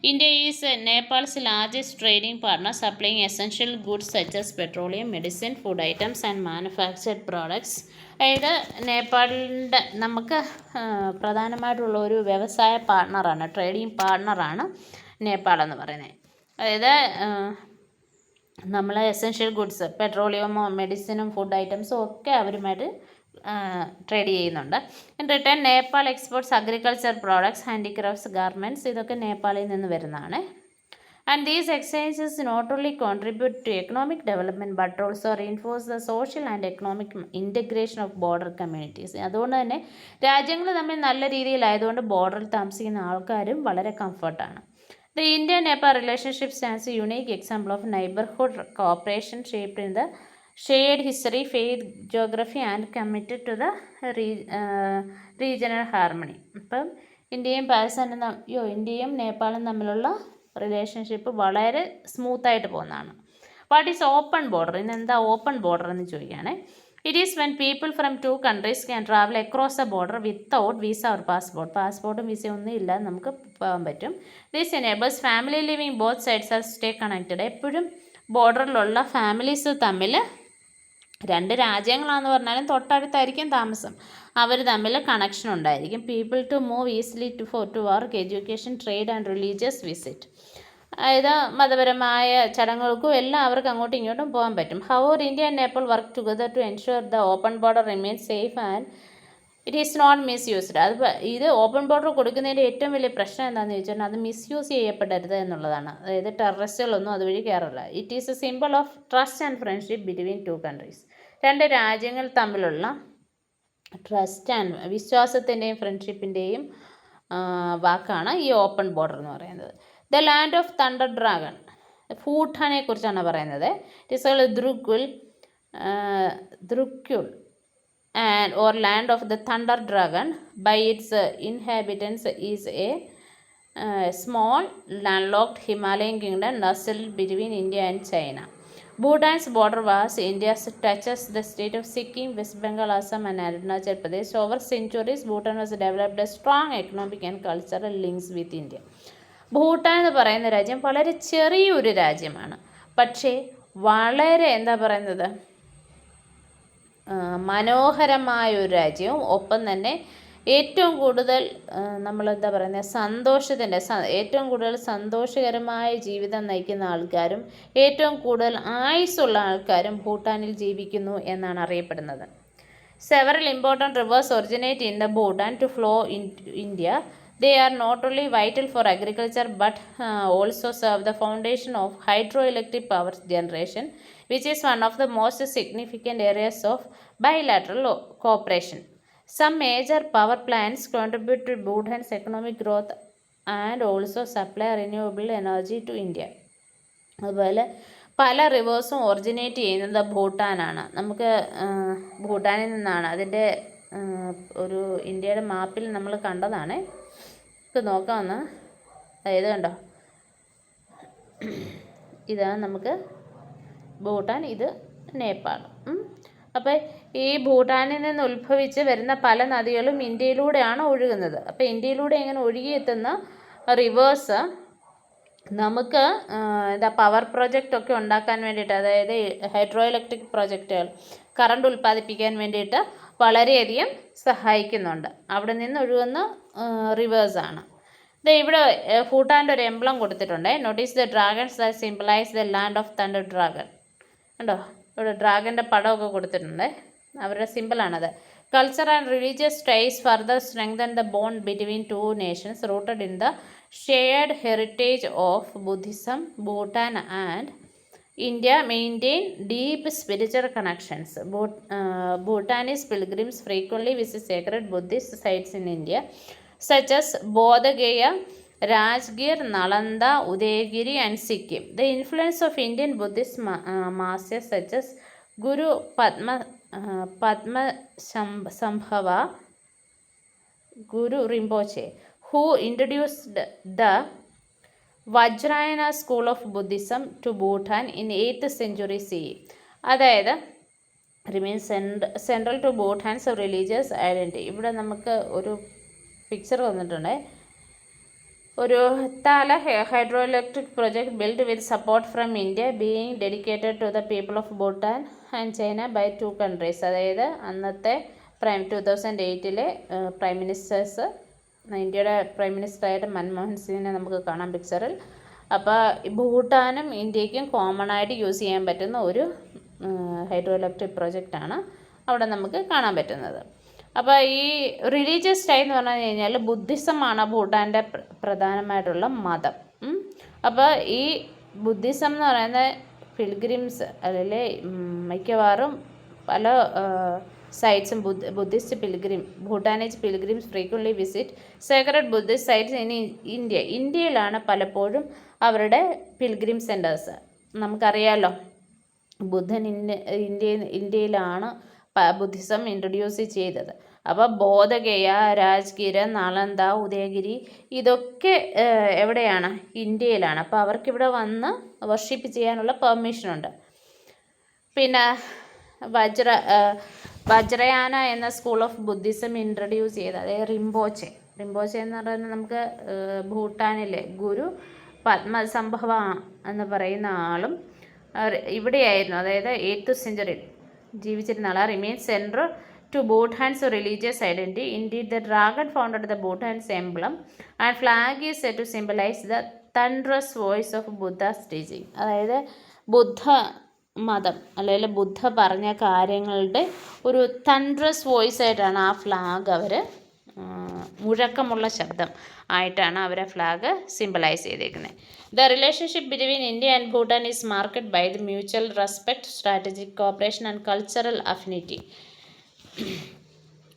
India is Nepal's largest trading partner, supplying essential goods such as petroleum, medicine, food items and manufactured products. അതായത് നേപ്പാളിൻ്റെ നമുക്ക് പ്രധാനമായിട്ടുള്ള ഒരു വ്യവസായ പാർട്ണറാണ്, ട്രേഡിംഗ് പാർട്ണറാണ് നേപ്പാൾ എന്ന് പറയുന്നത്. അതായത് നമ്മൾ എസെൻഷ്യൽ ഗുഡ്സ്, പെട്രോളിയമോ മെഡിസിനും ഫുഡ് ഐറ്റംസും ഒക്കെ അവരുമായിട്ട് ട്രേഡ് ചെയ്യുന്നുണ്ട്. In return Nepal exports agriculture products, handicrafts, garments, ഇതൊക്കെ നേപ്പാളിൽ നിന്ന് വരുന്നതാണ്. And these exchanges not only contribute to economic development but also reinforce the social and economic integration of border communities. അതുകൊണ്ട് തന്നെ രാജ്യങ്ങൾ തമ്മിൽ നല്ല രീതിയിലായതുകൊണ്ട് ബോർഡറിൽ താമസിക്കുന്ന ആൾക്കാരും വളരെ കംഫർട്ടാണ്. The India-Nepal relationship stands a unique example of neighborhood cooperation shaped in the shared history, faith, geography and committed to the regional harmony. അപ്പം ഇന്ത്യയും നേപ്പാളും തമ്മിലുള്ള റിലേഷൻഷിപ്പ് വളരെ സ്മൂത്തായിട്ട് പോകുന്നതാണ്. What is open border? ഇന്നെന്താ ഓപ്പൺ ബോർഡർ എന്ന് ചോദിക്കുകയാണെ. It is when people from two countries can travel across the border without visa or passport. പാസ്പോർട്ടും വിസയും ഒന്നും ഇല്ലാതെ നമുക്ക് പോകാൻ പറ്റും. This enables family living both sides to stay connected. എപ്പോഴും ബോർഡറിലുള്ള ഫാമിലീസ് തമ്മിൽ, രണ്ട് രാജ്യങ്ങളാണെന്ന് പറഞ്ഞാലും തൊട്ടടുത്തായിരിക്കും താമസം, അവർ തമ്മിൽ കണക്ഷൻ ഉണ്ടായിരിക്കും. People to move easily to work, education, trade and religious visit. അതായത് മതപരമായ ചടങ്ങുകൾക്കും എല്ലാം അവർക്ക് അങ്ങോട്ടും ഇങ്ങോട്ടും പോകാൻ പറ്റും. However India and Nepal work together to ensure the open border remains safe and it is not misused. ഇത് ഓപ്പൺ ബോർഡർ കൊടുക്കുന്നതിൻ്റെ ഏറ്റവും വലിയ പ്രശ്നം എന്താണെന്ന് ചോദിച്ചാൽ അത് മിസ്യൂസ് ചെയ്യപ്പെടരുത് എന്നുള്ളതാണ്. അതായത് ടെററിസ്റ്റുകളൊന്നും അതുവഴി കയറില്ല. It is A simple of trust and friendship between two countries. രണ്ട് രാജ്യങ്ങൾ തമ്മിലുള്ള ട്രസ്റ്റ് ആൻഡ് വിശ്വാസത്തിൻ്റെയും ഫ്രണ്ട്ഷിപ്പിൻ്റെയും വാക്കാണ് ഈ ഓപ്പൺ ബോർഡർ എന്ന് പറയുന്നത്. The land of thunder dragon, ഭൂട്ടാനെ കുറിച്ചാണ് പറയുന്നത്. It is called Druk Yul and or land of the thunder dragon by its inhabitants is a small landlocked Himalayan kingdom nestled between India and China. Bhutan's border was India's touches the state of Sikkim, West Bengal, Assam and Arunachal Pradesh. Over centuries, Bhutan has developed a strong economic and cultural links with India. Bhutan എന്ന് പറയുന്ന രാജ്യം വളരെ ചെറിയൊരു രാജ്യമാണ്, പക്ഷേ വളരെ എന്താ പറയുന്നത് മനോഹരമായൊരു രാജ്യവും ഒപ്പം തന്നെ ഏറ്റവും കൂടുതൽ നമ്മളെന്താ പറയുന്നത് ഏറ്റവും കൂടുതൽ സന്തോഷകരമായ ജീവിതം നയിക്കുന്ന ആൾക്കാരും ഏറ്റവും കൂടുതൽ ആയുസ്സുള്ള ആൾക്കാരും ഭൂട്ടാനിൽ ജീവിക്കുന്നു എന്നാണ് അറിയപ്പെടുന്നത്. Several important rivers originate in the Bhutan to flow in India. They are not only vital for agriculture but also serve the foundation of hydroelectric power generation, which is one of the most significant areas of bilateral cooperation. Some major power plants contribute to Bhutan's economic growth and also supply renewable energy to India. അതുപോലെ പല റിവേഴ്സും originate ചെയ്യുന്നത് ഭൂട്ടാനാണ്. നമുക്ക് ഭൂട്ടാനിൽ നിന്നാണ് അതിൻ്റെ ഒരു ഇന്ത്യയുടെ മാപ്പിൽ നമ്മൾ കണ്ടതാണ്. ഇത് നോക്കാമെന്ന്. അതായത് കണ്ടോ, ഇതാണ് നമുക്ക് ഭൂട്ടാൻ, ഇത് നേപ്പാൾ. അപ്പോൾ ഈ ഭൂട്ടാനിൽ നിന്ന് ഉത്ഭവിച്ച് വരുന്ന പല നദികളും ഇന്ത്യയിലൂടെയാണ് ഒഴുകുന്നത്. അപ്പോൾ ഇന്ത്യയിലൂടെ ഇങ്ങനെ ഒഴുകിയെത്തുന്ന റിവേഴ്സ് നമുക്ക് പവർ പ്രൊജക്റ്റൊക്കെ ഉണ്ടാക്കാൻ വേണ്ടിയിട്ട്, അതായത് ഹൈഡ്രോ ഇലക്ട്രിക് പ്രൊജക്റ്റുകൾ, കറണ്ട് ഉൽപ്പാദിപ്പിക്കാൻ വേണ്ടിയിട്ട് വളരെയധികം സഹായിക്കുന്നുണ്ട്. അവിടെ നിന്ന് ഒഴുകുന്ന റിവേഴ്സാണ്. ഇവിടെ ഭൂട്ടാൻ്റെ ഒരു എംബ്ലം കൊടുത്തിട്ടുണ്ട്. Notice the dragons that symbolise the land of thunder dragon. കണ്ടോ, ഇവിടെ ഡ്രാഗൻ്റെ പടമൊക്കെ കൊടുത്തിട്ടുണ്ട്. അവരുടെ സിമ്പിളാണത്. Culture and religious ties further strengthen the bond between two nations rooted in the shared heritage of Buddhism. Bhutan and India maintain deep spiritual connections. Bhutanese pilgrims frequently visit sacred Buddhist sites in India, such as Bodh Gaya, Rajgir, Nalanda, Udaygiri, and Sikkim. The influence of Indian Buddhist masters such as Guru Padma Sambhava, Guru Rinpoche, who introduced the Vajrayana school of Buddhism to Bhutan in 8th century CE. അതായത് remains central to Bhutan's religious identity. ഇവിടെ നമുക്ക് ഒരു picture വന്നിട്ടുണ്ട്. ഒരു Tala hydro electric project build with support from India being dedicated to the people of Bhutan and China by 2 countries. അതായത് അന്നത്തെ 2008 prime ministers, ഇന്ത്യയുടെ prime മിനിസ്റ്ററായിട്ട് മൻമോഹൻ സിംഗിനെ നമുക്ക് കാണാം പിക്ചറിൽ. അപ്പോൾ ഭൂട്ടാനും ഇന്ത്യക്കും കോമൺ ആയിട്ട് യൂസ് ചെയ്യാൻ പറ്റുന്ന ഒരു ഹൈഡ്രോ ഇലക്ട്രിക് പ്രൊജക്റ്റാണ് അവിടെ നമുക്ക് കാണാൻ പറ്റുന്നത്. അപ്പോൾ ഈ റിലീജിയസ് ടൈ എന്ന് പറഞ്ഞു കഴിഞ്ഞാൽ ബുദ്ധിസമാണ് ഭൂട്ടാൻ്റെ പ്രധാനമായിട്ടുള്ള മതം. അപ്പോൾ ഈ ബുദ്ധിസം എന്ന് പറയുന്ന പിൽഗ്രിംസ് അല്ലെങ്കിൽ മിക്കവാറും പല സൈറ്റ്സും Buddhist Bhutanese pilgrims frequently visit sacred Buddhist sites in ഇന്ത്യയിലാണ് പലപ്പോഴും അവരുടെ പിൽഗ്രിം സെൻറ്റേഴ്സ്. നമുക്കറിയാമല്ലോ, ബുദ്ധൻ ഇന്ത്യയിലാണ് ബുദ്ധിസം ഇൻട്രൊഡ്യൂസ് ചെയ്തത്. അപ്പോൾ ബോധഗയ, രാജ്ഗിര, നളന്ദ, ഉദയഗിരി ഇതൊക്കെ എവിടെയാണ്? ഇന്ത്യയിലാണ്. അപ്പോൾ അവർക്കിവിടെ വന്ന് വർഷിപ്പ് ചെയ്യാനുള്ള പെർമിഷനുണ്ട്. പിന്നെ വജ്രയാന എന്ന സ്കൂൾ ഓഫ് ബുദ്ധിസം ഇൻട്രൊഡ്യൂസ് ചെയ്ത്, അതായത് റിംപോച്ചെ എന്ന് പറയുന്നത് നമുക്ക് ഭൂട്ടാനിലെ ഗുരു പത്മസംഭവ എന്ന് പറയുന്ന ആളും ഇവിടെയായിരുന്നു, അതായത് 8th century ജീവിച്ചിരുന്ന ആൾ. Remains central to Bhutan's religious identity. Indeed the dragon founded the Bhutan's emblem and flag is set to symbolise the thunderous voice of Buddha's teaching. അതായത് ബുദ്ധ മതം അല്ലെങ്കിൽ ബുദ്ധ പറഞ്ഞ കാര്യങ്ങളുടെ ഒരു തണ്ടറസ് വോയിസ് ആയിട്ടാണ് ആ ഫ്ലാഗ് അവർ, മുഴക്കമുള്ള ശബ്ദം ആയിട്ടാണ് അവർ ആ ഫ്ലാഗ് സിംബലൈസ് ചെയ്തേക്കുന്നത്. The relationship between India and Bhutan is marked by the mutual respect, strategic cooperation and cultural affinity.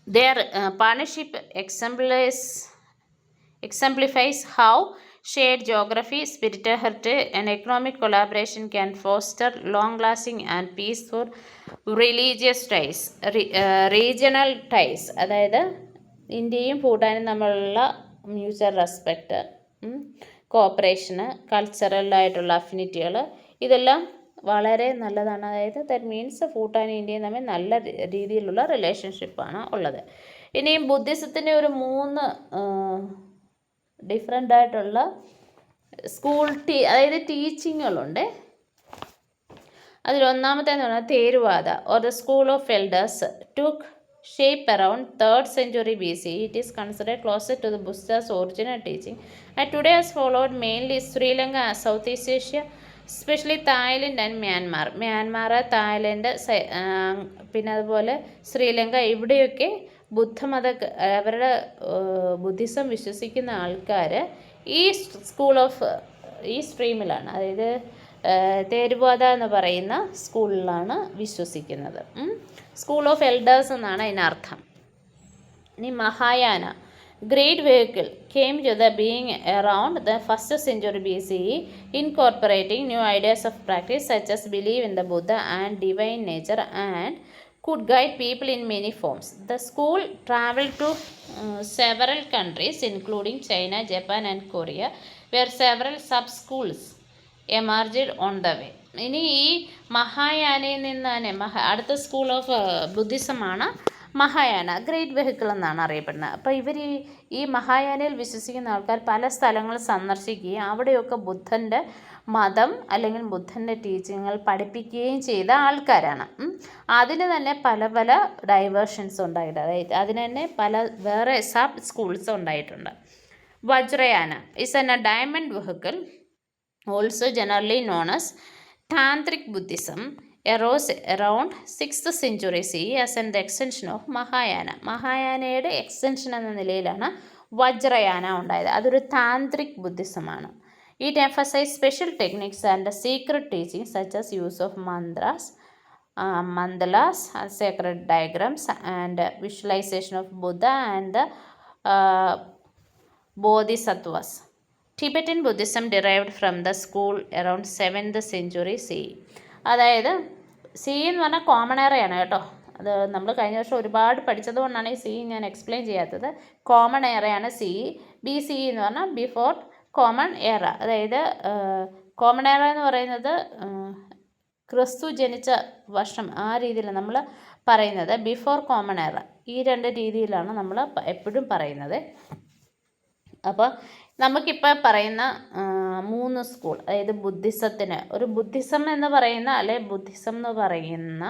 Their partnership exemplifies how shared geography, spiritual heritage, and economic collaboration can foster long-lasting and peaceful religious ties. Regional ties, അതായത് ഇന്ത്യയും ഭൂട്ടാനും തമ്മിലുള്ള mutual respect, cooperation, കൾച്ചറലായിട്ടുള്ള അഫിനിറ്റികൾ, ഇതെല്ലാം വളരെ നല്ലതാണ്. അതായത് that means ഭൂട്ടാനും ഇന്ത്യയും തമ്മിൽ നല്ല രീതിയിലുള്ള റിലേഷൻഷിപ്പാണ് ഉള്ളത്. ഇനിയും ബുദ്ധിസത്തിൻ്റെ ഒരു 3 ഡിഫറെൻ്റ് ആയിട്ടുള്ള അതായത് ടീച്ചിങ്ങുകളുണ്ട്. അതിലൊന്നാമത്തേന്ന് പറഞ്ഞാൽ Theravada or the school of elders took shape around 3rd century BCE. It is considered closer to the Buddha's original teaching and today has followed mainly Sri Lanka, Southeast Asia, especially Thailand and Myanmar, Thailand, പിന്നെ അതുപോലെ ശ്രീലങ്ക, ഇവിടെയൊക്കെ അവരുടെ Buddhism വിശ്വസിക്കുന്ന ആൾക്കാർ ഈ സ്ട്രീമിലാണ്, അതായത് തേരുവാദ എന്ന് പറയുന്ന സ്കൂളിലാണ് വിശ്വസിക്കുന്നത്. സ്കൂൾ ഓഫ് എൽഡേഴ്സ് എന്നാണ് അതിനർത്ഥം. ഇനി Mahayana great vehicle came to the being around the 1st century BCE, incorporating new ideas of practice such as belief in the Buddha and divine nature and could guide people in many forms. The school traveled to several countries, including China, Japan, and Korea, where several sub-schools emerged on the way. ഇനി ഈ മഹായാനയിൽ നിന്ന് തന്നെ അടുത്ത school of ബുദ്ധിസമാണ് Mahayana, great vehicle എന്നാണ് അറിയപ്പെടുന്നത്. അപ്പോൾ ഇവർ ഈ മഹായാനയിൽ വിശ്വസിക്കുന്ന ആൾക്കാർ പല സ്ഥലങ്ങൾ സന്ദർശിക്കുകയും അവിടെയൊക്കെ ബുദ്ധൻ്റെ മതം അല്ലെങ്കിൽ ബുദ്ധൻ്റെ ടീച്ചിങ്ങുകൾ പഠിപ്പിക്കുകയും ചെയ്ത ആൾക്കാരാണ്. അതിന് തന്നെ പല പല ഡൈവേർഷൻസ് ഉണ്ടായിട്ട്, അതായത് അതിന് തന്നെ പല വേറെ സബ് സ്കൂൾസ് ഉണ്ടായിട്ടുണ്ട്. Vajrayana is an diamond vehicle, also generally non as Tantric Buddhism, arose around 6th century CE as an extension of Mahayana. മഹായാനയുടെ എക്സ്റ്റൻഷൻ എന്ന നിലയിലാണ് വജ്രയാന ഉണ്ടായത്. അതൊരു താന്ത്രിക് ബുദ്ധിസമാണ്. It emphasized special techniques and secret teachings such as use of mandalas, sacred diagrams, and visualization of Buddha and the Bodhisattvas. Tibetan Buddhism derived from the school around 7th century CE. അതായത് C എന്ന് പറഞ്ഞാൽ common എറയാണ് കേട്ടോ. അത് നമ്മൾ കഴിഞ്ഞ വർഷം ഒരുപാട് പഠിച്ചത് കൊണ്ടാണ് ഈ സി ഞാൻ എക്സ്പ്ലെയിൻ ചെയ്യാത്തത്. കോമൺ എറയാണ് സി. ബി സി എന്ന് പറഞ്ഞാൽ ബിഫോർ കോമൺ എറ. അതായത് കോമൺ എറ എന്ന് പറയുന്നത് ക്രിസ്തു ജനിച്ച വർഷം, ആ രീതിയിൽ നമ്മൾ പറയുന്നത്. ബിഫോർ കോമൺ എറ, ഈ രണ്ട് രീതിയിലാണ് നമ്മൾ എപ്പോഴും പറയുന്നത്. അപ്പോൾ നമുക്കിപ്പോൾ പറയുന്ന 3 സ്കൂൾ, അതായത് ബുദ്ധിസത്തിന് ഒരു ബുദ്ധിസം എന്ന് പറയുന്ന ബുദ്ധിസം എന്ന് പറയുന്ന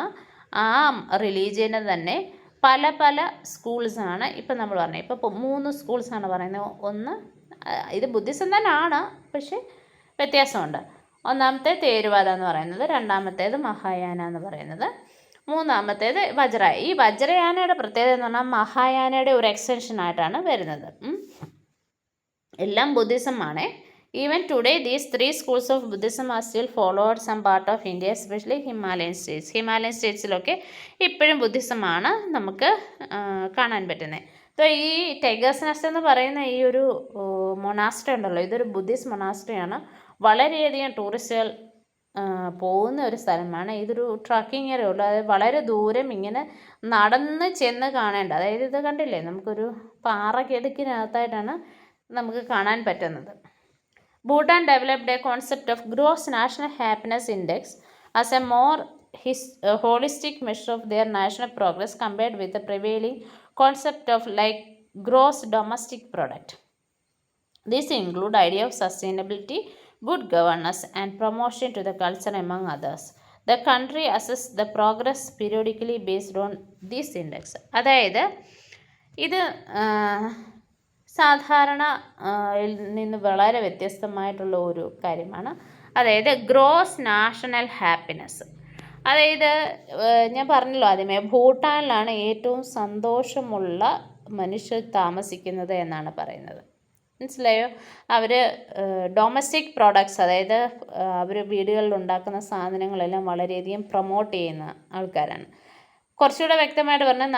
ആ റിലീജിയന് തന്നെ പല പല സ്കൂൾസാണ് ഇപ്പം നമ്മൾ പറഞ്ഞത്. ഇപ്പോൾ 3 സ്കൂൾസാണ് പറയുന്നത്. ഒന്ന് ഇത് ബുദ്ധിസം തന്നെയാണ്, പക്ഷേ വ്യത്യാസമുണ്ട്. ഒന്നാമത്തെ തേരുവാദ എന്ന് പറയുന്നത്, രണ്ടാമത്തേത് മഹായാന എന്ന് പറയുന്നത്, മൂന്നാമത്തേത് വജ്രയാന. ഈ വജ്രയാനയുടെ പ്രത്യേകത എന്ന് പറഞ്ഞാൽ മഹായാനയുടെ ഒരു എക്സ്റ്റൻഷനായിട്ടാണ് വരുന്നത്. എല്ലാം ബുദ്ധിസമാണ്. Even today these 3 schools of Buddhism are still followed some part of India, especially Himalayan states. Himalayan സ്റ്റേറ്റ്സിലൊക്കെ ഇപ്പോഴും ബുദ്ധിസമാണ് നമുക്ക് കാണാൻ പറ്റുന്നത്. അപ്പോൾ ഈ ടൈഗേഴ്സ് നെസ്റ്റ് എന്ന് പറയുന്ന ഈ ഒരു മൊണാസ്ട്രി ഉണ്ടല്ലോ, ഇതൊരു ബുദ്ധിസ്റ്റ് മൊണാസ്ട്രിയാണ്. വളരെയധികം ടൂറിസ്റ്റുകൾ പോകുന്ന ഒരു സ്ഥലമാണ്. ഇതൊരു ട്രക്കിംഗ് ഏരിയ ഉള്ളൂ. അതായത് വളരെ ദൂരം ഇങ്ങനെ നടന്ന് ചെന്ന് കാണേണ്ട, അതായത് ഇത് കണ്ടില്ലേ, നമുക്കൊരു പാറക്കെടുക്കിനകത്തായിട്ടാണ് നമുക്ക് കാണാൻ പറ്റുന്നത്. Bhutan developed A concept of gross national happiness index as A more holistic measure of their national progress compared with the prevailing concept of like gross domestic product. These include idea of sustainability, good governance, and promotion to the culture among others. The country assesses the progress periodically based on this index. അതായത് ഇത് സാധാരണ നിന്ന് വളരെ വ്യത്യസ്തമായിട്ടുള്ള ഒരു കാര്യമാണ്. അതായത് gross national happiness. അതായത് ഞാൻ പറഞ്ഞല്ലോ ആദ്യമേ, ഭൂട്ടാനിലാണ് ഏറ്റവും സന്തോഷമുള്ള മനുഷ്യർ താമസിക്കുന്നത് എന്നാണ് പറയുന്നത്. മനസ്സിലായോ? അവർ ഡൊമസ്റ്റിക് പ്രോഡക്ട്സ്, അതായത് അവർ വീടുകളിൽ ഉണ്ടാക്കുന്ന സാധനങ്ങളെല്ലാം വളരെയധികം പ്രൊമോട്ട് ചെയ്യുന്ന ആൾക്കാരാണ്. കുറച്ചുകൂടെ വ്യക്തമായിട്ട് പറഞ്ഞാൽ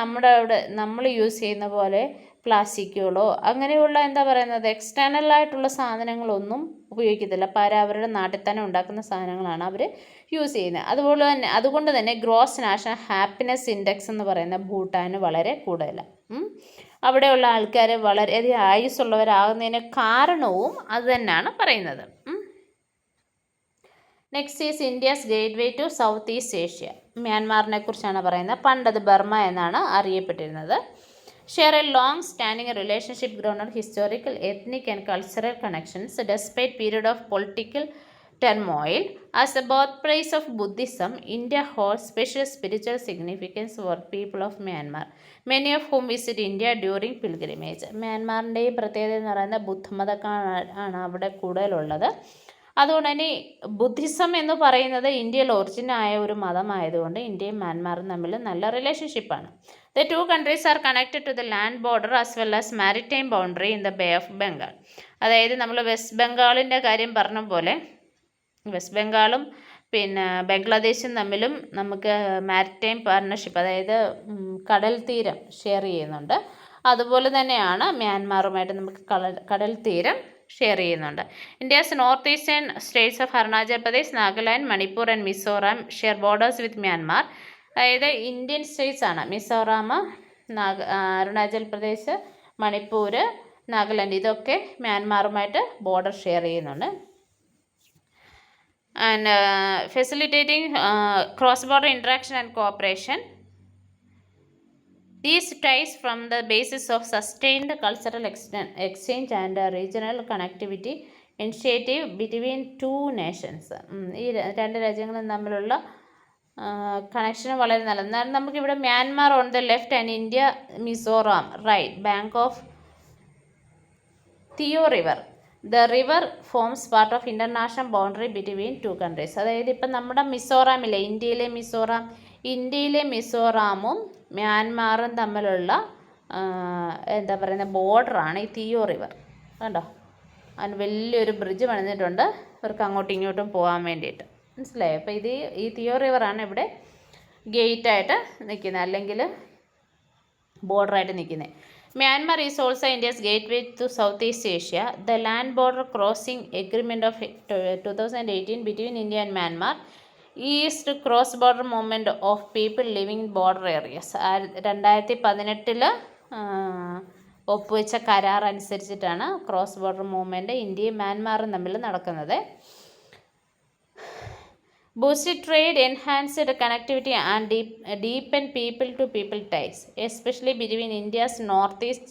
നമ്മൾ യൂസ് ചെയ്യുന്ന പോലെ പ്ലാസ്റ്റിക്കുകളോ അങ്ങനെയുള്ള എന്താ പറയുന്നത് എക്സ്റ്റേണലായിട്ടുള്ള സാധനങ്ങളൊന്നും ഉപയോഗിക്കത്തില്ല. അവരുടെ നാട്ടിൽ തന്നെ ഉണ്ടാക്കുന്ന സാധനങ്ങളാണ് അവർ യൂസ് ചെയ്യുന്നത്. അതുകൊണ്ട് തന്നെ ഗ്രോസ് നാഷണൽ ഹാപ്പിനെസ് ഇൻഡെക്സ് എന്ന് പറയുന്ന ഭൂട്ടാന് വളരെ കൂടുതലാണ്. അവിടെയുള്ള ആൾക്കാർ വളരെയധികം ആയുസ്സുള്ളവരാകുന്നതിന് കാരണവും അത് തന്നെയാണ് പറയുന്നത്. Next is India's gateway to south east Asia. മ്യാൻമാറിനെ കുറിച്ചാണ് പറയുന്നത്. പണ്ടത് ബർമ എന്നാണ് അറിയപ്പെട്ടിരുന്നത്. Share a long standing relationship ground on historical, ethnic and cultural connections despite period of political turmoil. As the birthplace of Buddhism, India holds special spiritual significance for people of Myanmar, many of whom visit India during pilgrimage. മ്യാൻമാറിൻ്റെയും പ്രത്യേകത എന്ന് പറയുന്നത് ബുദ്ധമതമാണ് അവിടെ കൂടുതലുള്ളത്. അതുകൊണ്ട് തന്നെ Buddhism എന്ന് പറയുന്നത് ഇന്ത്യയിൽ ഒറിജിനായ ഒരു മതമായതുകൊണ്ട് ഇന്ത്യയും മ്യാൻമാറും തമ്മിൽ നല്ല റിലേഷൻഷിപ്പാണ്. The two countries are connected to the land border as well as maritime boundary in the Bay of Bengal. അതായത് നമ്മൾ വെസ്റ്റ് ബംഗാളിൻ്റെ കാര്യം പറഞ്ഞ പോലെ വെസ്റ്റ് ബംഗാളും പിന്നെ ബംഗ്ലാദേശും തമ്മിലും നമുക്ക് മാരിടൈം പാർട്ണർഷിപ്പ്, അതായത് കടൽ തീരം ഷെയർ ചെയ്യുന്നുണ്ട്. അതുപോലെ തന്നെയാണ് മ്യാൻമാറുമായിട്ട് നമുക്ക് കടൽ തീരം ഷെയർ ചെയ്യുന്നുണ്ട്. India's north eastern States of Arunachal Pradesh, Nagaland, Manipur and Mizoram share borders with Myanmar. അതായത് ഇന്ത്യൻ സ്റ്റേറ്റ്സ് ആണ് മിസോറാം, അരുണാചൽ പ്രദേശ്, മണിപ്പൂർ, നാഗാലാൻഡ്, ഇതൊക്കെ മ്യാൻമാറുമായിട്ട് ബോർഡർ ഷെയർ ചെയ്യുന്നുണ്ട്. And facilitating cross border interaction and cooperation. These ties form the basis of sustained cultural exchange and regional connectivity initiative between two nations. ഈ രണ്ട് രാജ്യങ്ങളും തമ്മിലുള്ള connection വളരെ നല്ലത്. എന്നാൽ നമുക്കിവിടെ Myanmar on the left and India Mizoram right bank of Tiau river. The river forms part of international boundary between two countries. അതായത് ഇപ്പം നമ്മുടെ മിസോറാമില്ലേ, ഇന്ത്യയിലെ മിസോറാമും മ്യാൻമാറും തമ്മിലുള്ള എന്താ പറയുന്ന ബോർഡറാണ് ഈ തിയോ റിവർ. കണ്ടോ, അതിന് വലിയൊരു ബ്രിഡ്ജ് പണിതിട്ടുണ്ട് ഇവർക്ക് അങ്ങോട്ടും ഇങ്ങോട്ടും പോകാൻ വേണ്ടിയിട്ട്. മനസ്സിലായോ? അപ്പോൾ ഈ തിയോ റിവറാണ് ഇവിടെ ഗേറ്റായിട്ട് നിൽക്കുന്നത്, അല്ലെങ്കിൽ ബോർഡറായിട്ട് നിൽക്കുന്നത്. Myanmar is also India's gateway to Southeast Asia. The land border crossing agreement of 2018 between India and Myanmar eased cross-border movement of people living in border areas. 2018 ഒപ്പുവെച്ച കരാർ അനുസരിച്ചിട്ടാണ് ക്രോസ് ബോർഡർ മൂവ്മെൻറ്റ് ഇന്ത്യയും മ്യാൻമാറും തമ്മിൽ നടക്കുന്നത്. Boosted trade, enhanced connectivity and deepened people-to-people ties, especially between India's northeast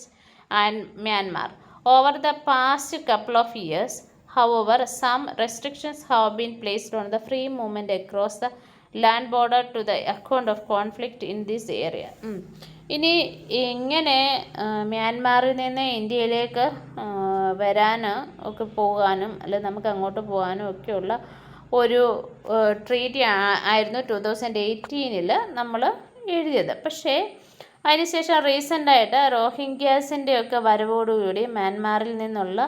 and Myanmar. Over the past couple of years, however, some restrictions have been placed on the free movement across the land border to the account of conflict in this area. ഇനി ഇങ്ങനെ മ്യാൻമാറിൽ നിന്ന് ഇന്ത്യയിലേക്ക് വരാൻ ഒക്കെ പോകാനും അല്ലെങ്കിൽ നമുക്ക് അങ്ങോട്ട് പോകാനും ഒക്കെയുള്ള ഒരു ട്രീറ്റി ആയിരുന്നു 2018 നമ്മൾ എഴുതിയത്. പക്ഷേ അതിനുശേഷം റീസെൻ്റായിട്ട് റോഹിംഗ്യാസിൻ്റെ ഒക്കെ വരവോടുകൂടി മ്യാൻമാറിൽ നിന്നുള്ള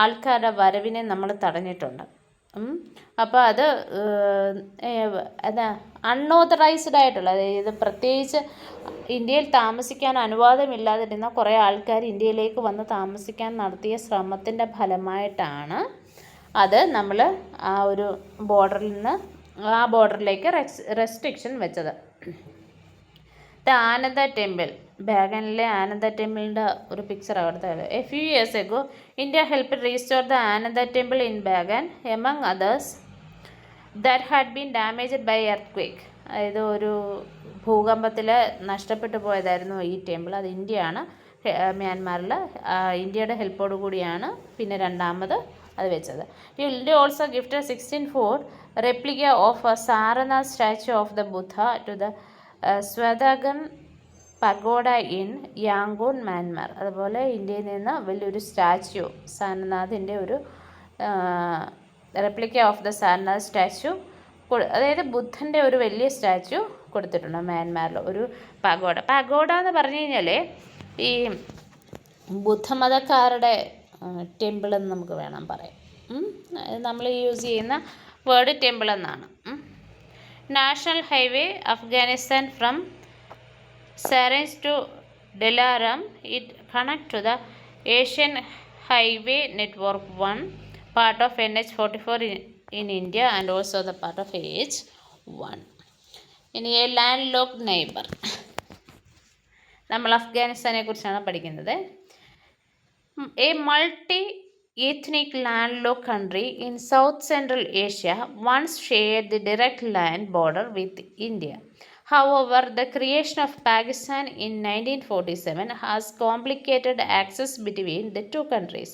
ആൾക്കാരുടെ വരവിനെ നമ്മൾ തടഞ്ഞിട്ടുണ്ട്. അപ്പോൾ അത് അൺഓതറൈസ്ഡ് ആയിട്ടുള്ള, അതായത് പ്രത്യേകിച്ച് ഇന്ത്യയിൽ താമസിക്കാൻ അനുവാദമില്ലാതിരുന്ന കുറേ ആൾക്കാർ ഇന്ത്യയിലേക്ക് വന്ന് താമസിക്കാൻ നടത്തിയ ശ്രമത്തിൻ്റെ ഫലമായിട്ടാണ് അത് നമ്മൾ ആ ഒരു ബോർഡറിൽ നിന്ന് ആ ബോർഡറിലേക്ക് റെസ്ട്രിക്ഷൻ വെച്ചത്. ആനന്ദ ടെമ്പിൾ, ബാഗനിലെ ആനന്ദ ടെമ്പിളിൻ്റെ ഒരു പിക്ചർ അവിടുത്തെ. A few years ago India help restore the Ananda temple in Bagan among others that had been damaged by earthquake. അതായത് ഒരു ഭൂകമ്പത്തിൽ നഷ്ടപ്പെട്ടു പോയതായിരുന്നു ഈ ടെമ്പിൾ. അത് ഇന്ത്യയാണ് മ്യാൻമാറിൽ ഇന്ത്യയുടെ ഹെൽപ്പോടു കൂടിയാണ് പിന്നെ രണ്ടാമത് അത് വെച്ചത്. India also gifted 16 replica of a Sarnath statue of the Buddha to the Swadagan pagoda in Yangon Myanmar. അതുപോലെ ഇന്ത്യയിൽ നിന്ന് വലിയൊരു സ്റ്റാച്യു, സാരനാഥിൻ്റെ ഒരു replica of the Sarnath statue, അതായത് ബുദ്ധൻ്റെ ഒരു വലിയ സ്റ്റാച്യു കൊടുത്തിട്ടുണ്ട് മ്യാൻമാറിൽ. ഒരു പഗോഡ എന്ന് പറഞ്ഞു കഴിഞ്ഞാൽ ഈ ബുദ്ധമതക്കാരുടെ ടെമ്പിൾ എന്ന് നമുക്ക് വേണം പറയാം. നമ്മൾ യൂസ് ചെയ്യുന്ന വേർഡ് ടെമ്പിൾ എന്നാണ്. National highway Afghanistan from Saransk to Dilaram, it connects to the Asian Highway Network 1, part of NH44 in India and also the part of AH1. ഇനി എ ലാൻഡ് ലോക്ക്ഡ് നെയ്ബർ, നമ്മൾ അഫ്ഗാനിസ്ഥാനെ കുറിച്ചാണ് പഠിക്കുന്നത്. A multi ethnic landlocked country in South Central Asia once shared the direct land border with India. However, the creation of Pakistan in 1947 has complicated access between the two countries.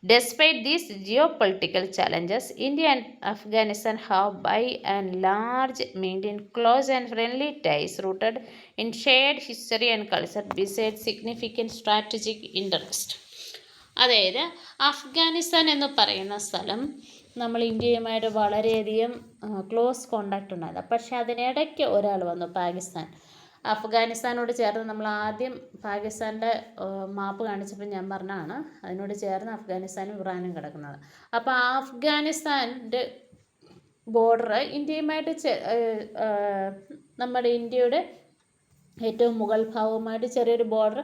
Despite these geopolitical challenges, India and Afghanistan have by and large maintained close and friendly ties rooted in shared history and culture besides significant strategic interest. അതായത് അഫ്ഗാനിസ്ഥാൻ എന്ന് പറയുന്ന സ്ഥലം നമ്മൾ ഇന്ത്യയുമായിട്ട് വളരെയധികം close contact ഉണ്ടായിരുന്നു. പക്ഷേ അതിനിടയ്ക്ക് ഒരാൾ വന്നു, പാകിസ്ഥാൻ. അഫ്ഗാനിസ്ഥാനോട് ചേർന്ന് നമ്മൾ ആദ്യം പാകിസ്ഥാൻ്റെ മാപ്പ് കാണിച്ചപ്പോൾ ഞാൻ പറഞ്ഞതാണ് അതിനോട് ചേർന്ന് അഫ്ഗാനിസ്ഥാനും ഇറാനും കിടക്കുന്നത്. അപ്പോൾ ആ അഫ്ഗാനിസ്ഥാൻ്റെ ബോർഡർ ഇന്ത്യയുമായിട്ട് നമ്മുടെ ഇന്ത്യയുടെ ഏറ്റവും മുകൾ ഭാഗവുമായിട്ട് ചെറിയൊരു ബോർഡർ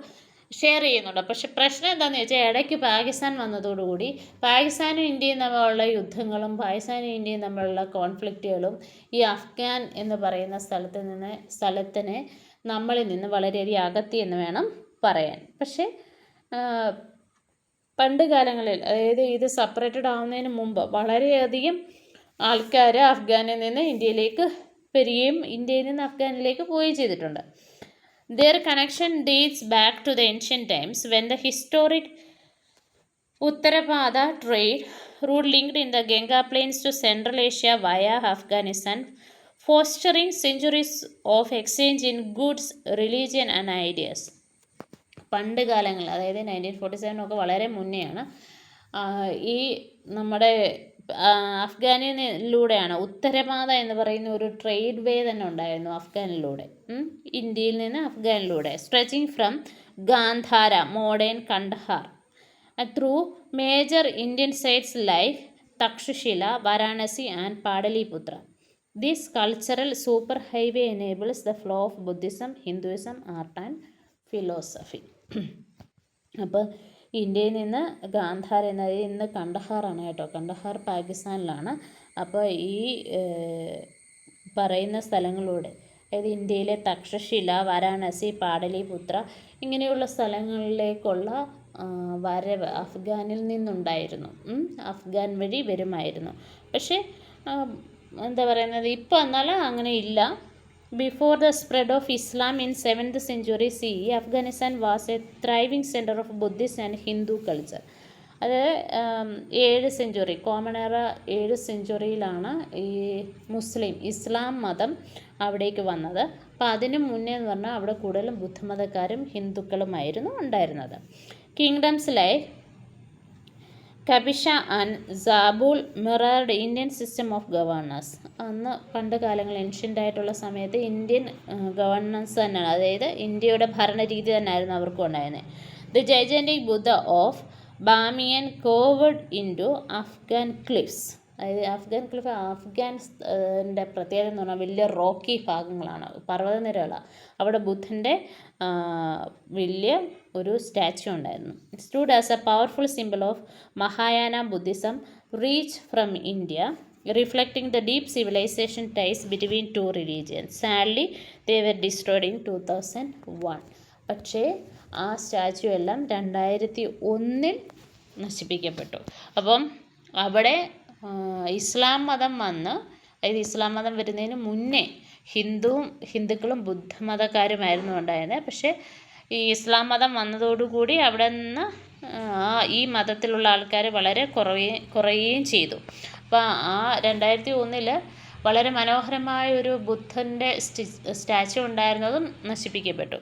ഷെയർ ചെയ്യുന്നുണ്ട്. പക്ഷെ പ്രശ്നം എന്താണെന്ന് വെച്ചാൽ ഇടയ്ക്ക് പാകിസ്ഥാൻ വന്നതോടുകൂടി പാകിസ്ഥാനും ഇന്ത്യയും തമ്മിലുള്ള യുദ്ധങ്ങളും പാകിസ്ഥാനും ഇന്ത്യയും തമ്മിലുള്ള കോൺഫ്ലിക്റ്റുകളും ഈ അഫ്ഗാൻ എന്ന് പറയുന്ന സ്ഥലത്തിനെ നമ്മളിൽ നിന്ന് വളരെയധികം അകത്തി എന്ന് വേണം പറയാൻ. പക്ഷേ പണ്ട് കാലങ്ങളിൽ, അതായത് ഇത് സെപ്പറേറ്റഡ് ആവുന്നതിന് മുമ്പ് വളരെയധികം ആൾക്കാർ അഫ്ഗാനിൽ നിന്ന് ഇന്ത്യയിലേക്ക് വരികയും ഇന്ത്യയിൽ നിന്ന് അഫ്ഗാനിലേക്ക് പോവുകയും ചെയ്തിട്ടുണ്ട്. Their connection dates back to the ancient times when the historic Uttarapada trade route linked in the Ganga plains to Central Asia via Afghanistan, fostering centuries of exchange in goods, religion and ideas. പണ്ട് കാലങ്ങളിൽ, അതായത് 1947 ഒക്കെ വളരെ മുന്നെയാണ് ഈ നമ്മുടെ അഫ്ഗാനിലൂടെയാണ് ഉത്തരപാത എന്ന് പറയുന്ന ഒരു ട്രേഡ് വേ തന്നെ ഉണ്ടായിരുന്നു അഫ്ഗാനിലൂടെ, ഇന്ത്യയിൽ നിന്ന് അഫ്ഗാനിലൂടെ, stretching from Gandhara, modern Kandahar, through major Indian sites like Takshashila, Varanasi and Pataliputra. This cultural super highway enables the flow of Buddhism, Hinduism, art and philosophy. അപ്പോൾ ഇന്ത്യയിൽ നിന്ന് ഗാന്ധാർ എന്നത് ഇന്ന് കണ്ഡഹാറാണ് കേട്ടോ, കണ്ഡഹാർ പാകിസ്ഥാനിലാണ്. അപ്പോൾ ഈ പറയുന്ന സ്ഥലങ്ങളിലൂടെ, അതായത് ഇന്ത്യയിലെ തക്ഷശില, വാരാണസി, പാടലിപുത്ര ഇങ്ങനെയുള്ള സ്ഥലങ്ങളിലേക്കുള്ള വരവ് അഫ്ഗാനിൽ നിന്നുണ്ടായിരുന്നു. അഫ്ഗാൻ വഴി വരുമായിരുന്നു. പക്ഷേ എന്താ പറയുന്നത്, ഇപ്പോൾ എന്നാൽ അങ്ങനെ ഇല്ല. Before the spread of Islam in 7th century CE, Afghanistan was a thriving center of Buddhist and Hindu culture. അത് 7 സെഞ്ച്വറി, കോമൺ എറ 7 സെഞ്ച്വറിയിലാണ് ഈ ഇസ്ലാം മതം അവിടേക്ക് വന്നത്. അപ്പോൾ അതിന് മുന്നേ എന്ന് പറഞ്ഞാൽ അവിടെ കൂടുതലും ബുദ്ധമതക്കാരും ഹിന്ദുക്കളുമായിരുന്നു ഉണ്ടായിരുന്നത്. Kingdoms like Kapisa and Zabul mirrored Indian system of governance. അന്ന് പണ്ട് കാലങ്ങളിൽ ഏൻഷ്യൻ്റ് ആയിട്ടുള്ള സമയത്ത് ഇന്ത്യൻ ഗവർണൻസ് തന്നെയാണ്, അതായത് ഇന്ത്യയുടെ ഭരണരീതി തന്നെയായിരുന്നു അവർക്കും ഉണ്ടായിരുന്നത്. The gigantic Buddha of Bamiyan carved into Afghan cliffs. അതായത് അഫ്ഗാൻ്റെ പ്രത്യേകത എന്ന് പറഞ്ഞാൽ വലിയ റോക്കി ഭാഗങ്ങളാണ്, പർവ്വതനിരകളാണ്. അവിടെ ബുദ്ധൻ്റെ വലിയ ഒരു സ്റ്റാച്യു ഉണ്ടായിരുന്നു. Stood as A powerful symbol of Mahayana Buddhism reach from India, reflecting the deep civilization ties between two religions. Sadly, they were destroyed in 2001. പക്ഷേ ആ സ്റ്റാച്യു എല്ലാം 2001 നശിപ്പിക്കപ്പെട്ടു. അപ്പം അവിടെ ഇസ്ലാം മതം വന്ന്, അതായത് ഇസ്ലാം മതം വരുന്നതിന് മുന്നേ ഹിന്ദുക്കളും ബുദ്ധമതക്കാരുമായിരുന്നു ഉണ്ടായിരുന്നത്. പക്ഷേ ഈ ഇസ്ലാം മതം വന്നതോടുകൂടി അവിടെ നിന്ന് ഈ മതത്തിലുള്ള ആൾക്കാർ വളരെ കുറയുകയും ചെയ്തു. അപ്പോൾ ആ 2001 വളരെ മനോഹരമായ ഒരു ബുദ്ധൻ്റെ statue ഉണ്ടായിരുന്നതും നശിപ്പിക്കപ്പെട്ടു.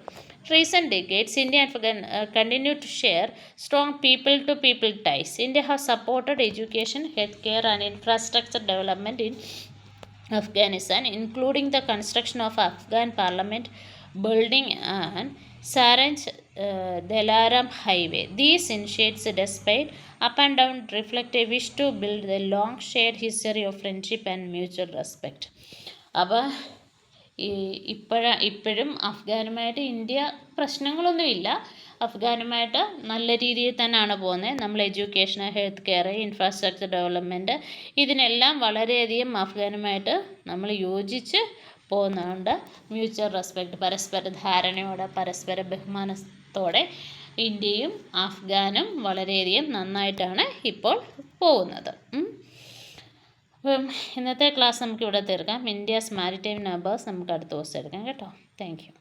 Recent decades, India and Afghanistan continue to share strong people-to-people ties. India has supported education, healthcare, and infrastructure development in Afghanistan, including the construction of Afghan Parliament building and Saranj-Dilaram Highway. These initiatives, despite up and down, reflect a wish to build a long shared history of friendship and mutual respect. അപ്പോൾ ഇപ്പോഴും അഫ്ഗാനുമായിട്ട് India പ്രശ്നങ്ങളൊന്നുമില്ല. അഫ്ഗാനുമായിട്ട് നല്ല രീതിയിൽ തന്നെയാണ് പോകുന്നത്. നമ്മൾ education, health care, infrastructure development ഇതിനെല്ലാം വളരെയധികം അഫ്ഗാനുമായിട്ട് നമ്മൾ യോജിച്ച് പോകുന്നുണ്ട്. മ്യൂച്വൽ റെസ്പെക്റ്റ്, പരസ്പര ധാരണയോടെ, പരസ്പര ബഹുമാനത്തോടെ ഇന്ത്യയും അഫ്ഗാനും വളരെയധികം നന്നായിട്ടാണ് ഇപ്പോൾ പോകുന്നത്. അപ്പം ഇന്നത്തെ ക്ലാസ് നമുക്കിവിടെ തീർക്കാം. ഇന്ത്യാസ് മാരിടൈം നമ്പേഴ്സ് നമുക്ക് അടുത്ത ദിവസം എടുക്കാം കേട്ടോ. Thank you.